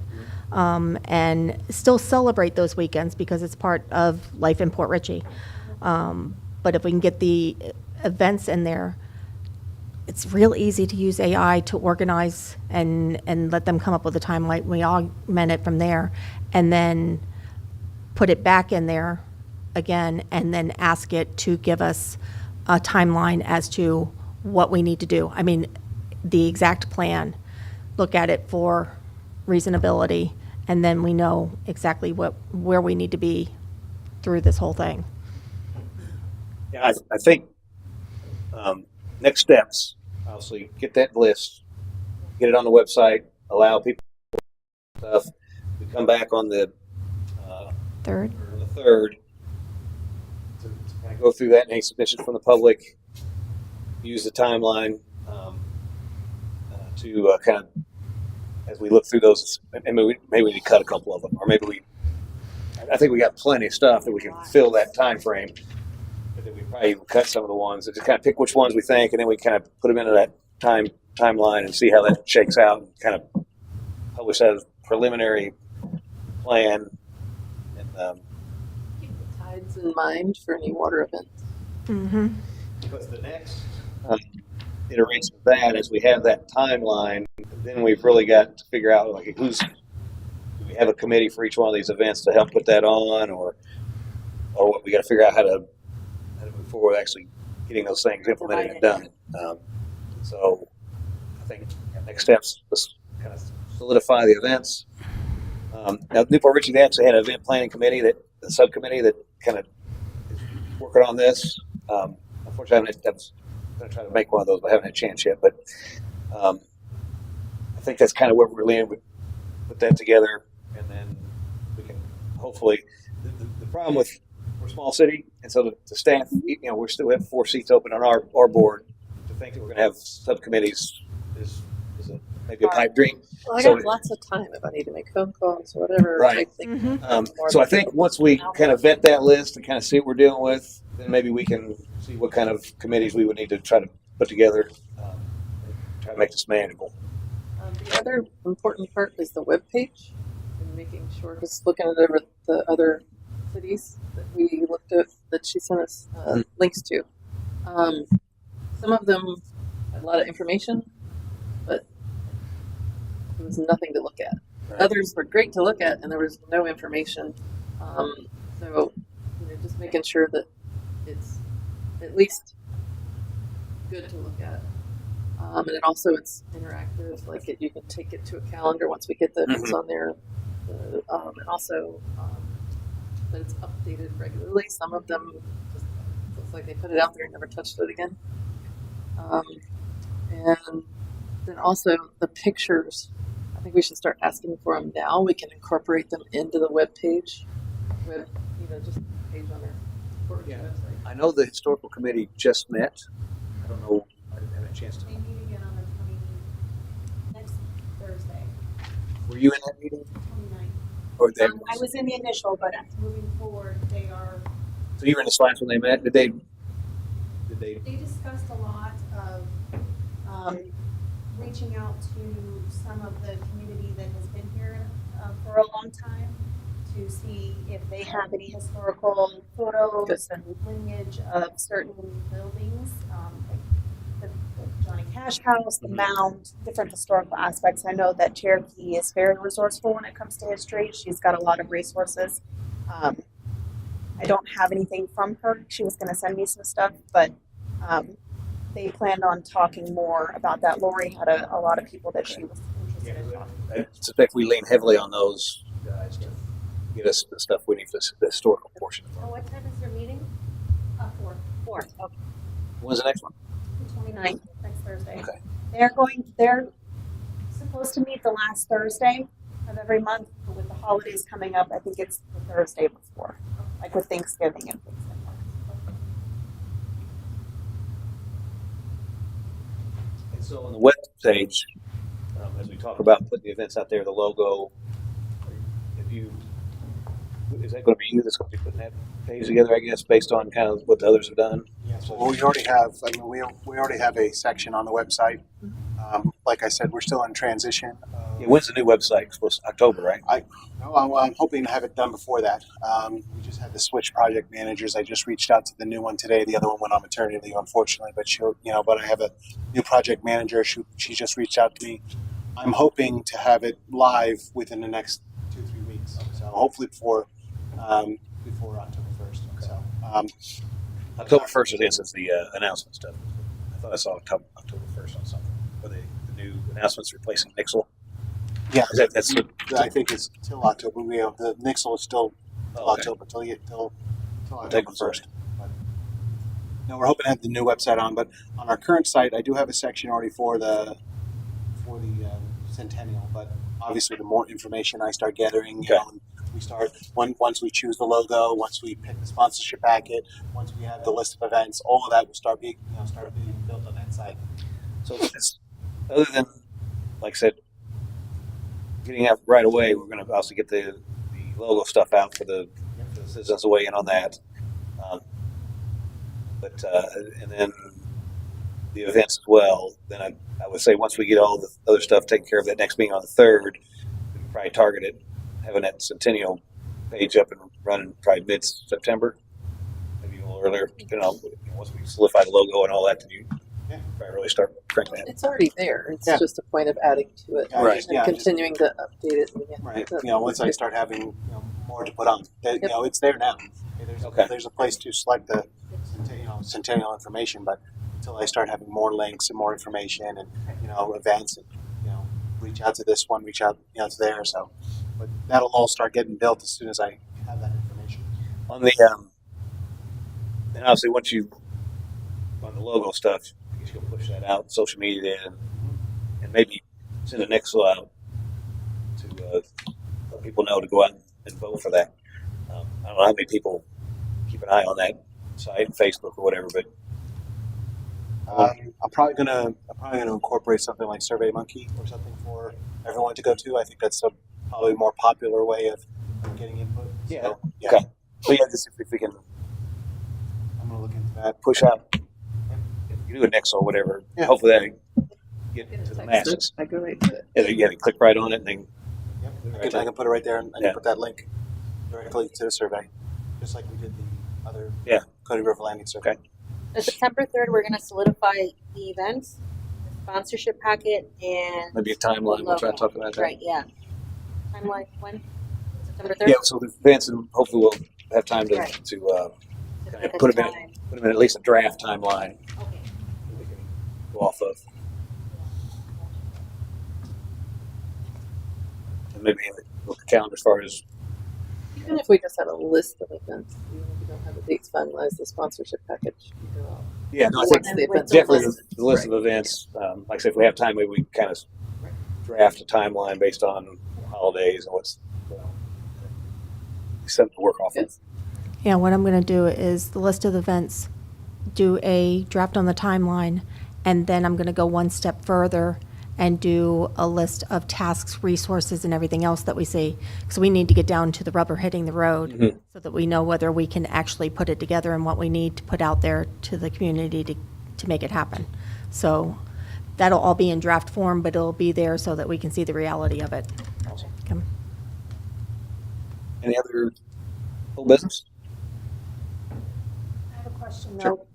And still celebrate those weekends because it's part of life in Port Richey. But if we can get the events in there, it's real easy to use AI to organize and let them come up with a timeline. We augment it from there and then put it back in there again and then ask it to give us a timeline as to what we need to do. I mean, the exact plan, look at it for reasonability, and then we know exactly where we need to be through this whole thing. Yeah, I think next steps, obviously, get that list, get it on the website, allow people stuff. We come back on the Third, 3rd to kind of go through that and any submissions from the public. Use the timeline to kind of, as we look through those, and maybe we need to cut a couple of them, or maybe I think we got plenty of stuff that we can fill that time frame. But then we probably cut some of the ones and just kind of pick which ones we think, and then we kind of put them into that timeline and see how that shakes out, and kind of publish that as a preliminary plan. And Keep the tides in mind for any water events. mm-hmm. because the next iteration of that, as we have that timeline, then we've really got to figure out like do we have a committee for each one of these events to help put that on, or what we got to figure out how to move forward, actually getting those things implemented and done. So I think next steps, let's kind of solidify the events. Now, Newport Richey, they actually had an event planning committee, the subcommittee that kind of is working on this. Unfortunately, I was going to try to make one of those, but I haven't had a chance yet. But I think that's kind of where we're leaning. We put that together, and then we can hopefully. The problem with we're a small city, and so the staff, we still have 4 seats open on our board. To think that we're going to have subcommittees is maybe a pipe dream. Well, I So- got lots of time if I need to make phone calls or whatever. Right. I think So I think once we kind of vet that list and kind of see what we're dealing with, then maybe we can see what kind of committees we would need to try to put together, and try to make this manageable. The other important part is the webpage and making sure, just looking at over the other cities that we looked at, that she sent us links to. Some of them had a lot of information, but there was nothing to look at. Right. Others were great to look at, and there was no information. So, just making sure that it's at least good to look at. And then also it's interactive, like you can take it to a calendar once we get the events on there. And also that it's updated regularly. Some of them just looks like they put it out there and never touched it again. And then also the pictures, I think we should start asking for them now. We can incorporate them into the web page, just the page on their website. I know the historical committee just met. I don't know. I didn't have a chance to. They meet again on the next Thursday, Were you in that meeting? 29th. Or they, I was in the initial, but Moving forward, they are, so you were in the slides when they met? Did they? they discussed a lot of reaching out to some of the community that has been here for a long time to see if they have any historical photos and lineage of certain buildings, like the Johnny Cash House, the Mound, different historical aspects. I know that Cherokee is very resourceful when it comes to history. She's got a lot of resources. I don't have anything from her. She was going to send me some stuff, but they planned on talking more about that. Lori had a lot of people that she was interested in talking to. I suspect we lean heavily on those guys to get us the stuff we need for the historical portion. Oh, what time is your meeting? 4. 4. Okay. When's the next one? The 29th, next Thursday. Okay. They're supposed to meet the last Thursday of every month, but with the holidays coming up, I think it's the Thursday before, like with Thanksgiving and things like that. And so on the web page, as we talk about putting the events out there, the logo, is that going to be you that's going to be putting that page together, I guess, based on kind of what the others have done? Yes, well, we already have, we already have a section on the website. Like I said, we're still in transition. Yeah, when's the new website? It's supposed to October, right? I'm hoping to have it done before that. We just had to switch project managers. I just reached out to the new one today. The other one went on maternity leave, unfortunately, but I have a new project manager. She just reached out to me. I'm hoping to have it live within the next 2-3 weeks. So hopefully before October 1st. So, October 1st is the announcement stuff. I thought I saw October 1st on something. Or the new announcements replacing Nixle. yeah, That's I think it's till October. The Nixle is still till October, till October 1st. But, no, we're hoping to have the new website on. But on our current site, I do have a section already for the Centennial. But obviously, the more information I start gathering, and we start once we choose the logo, once we pick the sponsorship packet, once we have the list of events, all of that will start being built on that site. So other than, like I said, getting out right away, we're going to also get the logo stuff out for the citizens to weigh in on that. And then the events as well. Then I would say once we get all the other stuff taken care of, that next meeting on the 3rd, we can probably target it, having that Centennial page up and running probably mid-September, maybe a little earlier, depending on once we solidify the logo and all that, then you probably really start cranking that. It's already there. It's Yeah. just a point of adding to it, Right. and Yeah, continuing to update it. Right. Once I start having more to put on, it's there now. There's a place to select the Centennial information, but until I start having more links and more information and events and reach out to this one, reach out to there. So, but that'll all start getting built as soon as I have that information. On the and obviously once you on the logo stuff, I guess you'll push that out social media and maybe send a Nixle out to let people know to go out and vote for that. I don't know how many people keep an eye on that site, Facebook or whatever, but I'm probably gonna incorporate something like SurveyMonkey or something for everyone to go to. I think that's a probably more popular way of getting input. So, yeah. Okay. So yeah, just if we can I'm gonna look into that. push out, if you do a Nixle or whatever, Yeah. hopefully that get to the masses. I go right to it. Yeah, they click right on it and then I can put it right there and I Yeah. can put that link directly to the survey, just like we did the other Cody River Landing survey. Okay. So September 3rd, we're going to solidify the events, the sponsorship packet, and maybe a timeline. We'll try to talk about that. right, yeah. Timeline when? September 3rd? Yeah, so the events, and hopefully we'll have time to Right. kind of put them in at least a draft timeline Okay. that we can go off of. And maybe look at the calendar as far as Even if we just have a list of events, even if we don't have the dates finalized, the sponsorship package. yeah, no, I Once think the events are definitely listed. the list of events. Like I said, if we have time, maybe we kind of draft a timeline based on holidays and what's something to work off of. Yes. Yeah, what I'm going to do is the list of events, do a draft on the timeline, and then I'm going to go one step further and do a list of tasks, resources, and everything else that we see. Because we need to get down to the rubber hitting the road so that we know whether we can actually put it together and what we need to put out there to the community to make it happen. So that'll all be in draft form, but it'll be there so that we can see the reality of it. Awesome. Okay. Any other whole business? I have a question Sure. though.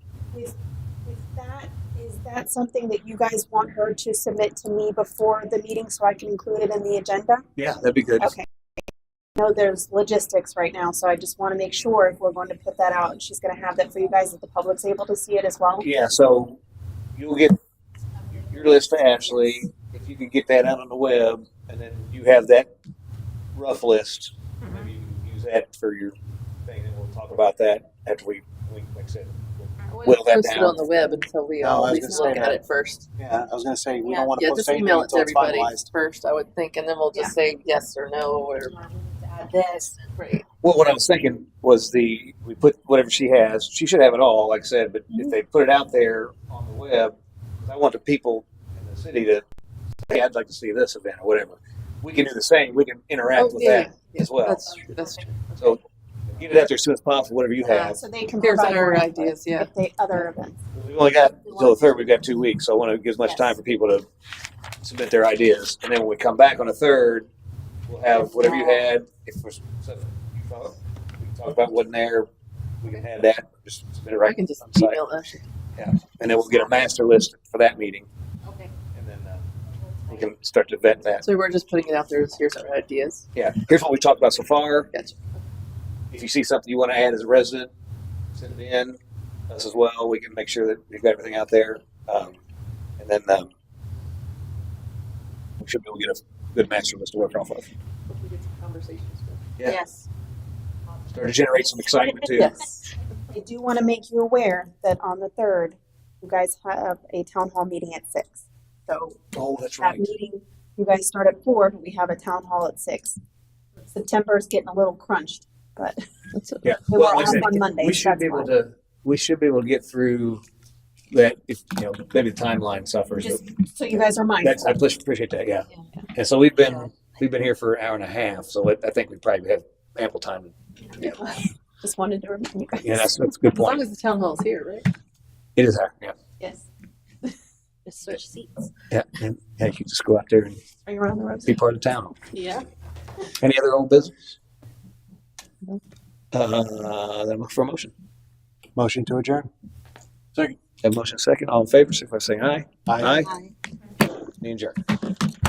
Is that something that you guys want her to submit to me before the meeting so I can include it in the agenda? Yeah, that'd be good. Okay. know there's logistics right now, so I just want to make sure if we're going to put that out, she's going to have that for you guys, that the public's able to see it as well. Yeah, so you'll get your list to Ashley. If you could get that out on the web, and then you have that rough list, maybe you can use that for your thing, and we'll talk about that after we like I said, I whittle wouldn't that post it down. on the web until we No, all I at was least gonna look say at that. it first. Yeah, I was gonna say, we Yeah. don't want to Yeah, post just anything email it until to it's everybody finalized. first, I would think, and then we'll just say yes or no, or Add this. right. Well, what I was thinking was we put whatever she has. She should have it all, like I said. But if they put it out there on the web, 'cause I want the people in the city to say, "I'd like to see this event" or whatever. We can do the same. We can interact with that as well. That's true. So get it out there as soon as possible. Whatever you have. So they can Here's provide our more input ideas, yeah. if they other events. We've only got until the third. We've got 2 weeks, so I want to give as much Yes. time for people to submit their ideas, and then when we come back on the third, we'll have whatever you had. If there's stuff you thought we can talk about wasn't there, we can have that. Just submit it I right can just on the site. email Ashley. And then we'll get a master list for that meeting, Okay. and then we can start to vet that. So we're just putting it out there as here's our ideas. Yeah, here's what we talked about so far. Gotcha. If you see something you want to add as a resident, send it in. Us as well. We can make sure that we've got everything out there, and then we should be able to get a good master list to work off of. Hope we get some conversations with. Yeah. Yes. Start to generate some excitement too. Yes. I do want to make you aware that on the 3rd, you guys have a town hall meeting at 6. So Oh, that's that right. meeting, you guys start at 4, but we have a town hall at 6. September's getting a little crunched, but That's it. Yeah. we were like I off said, on Monday. we should be able to. We should be able to get through that. If maybe the timeline suffers. Just but so you guys are mindful. I appreciate that. Yeah. And so we've been here for an hour and a half. So I think we probably have ample time. Just wanted to remind you guys. Yeah, that's a good As long point. as the town hall's here, right? It is our, yeah. Yes. Just switch seats. Yeah, and you can just go out there and Are you around the road? be part of town. Yeah. Any other old business? Then look for a motion. Motion to adjourn. Have a motion second. All in favor, signify by saying aye. Aye. Meeting adjourned.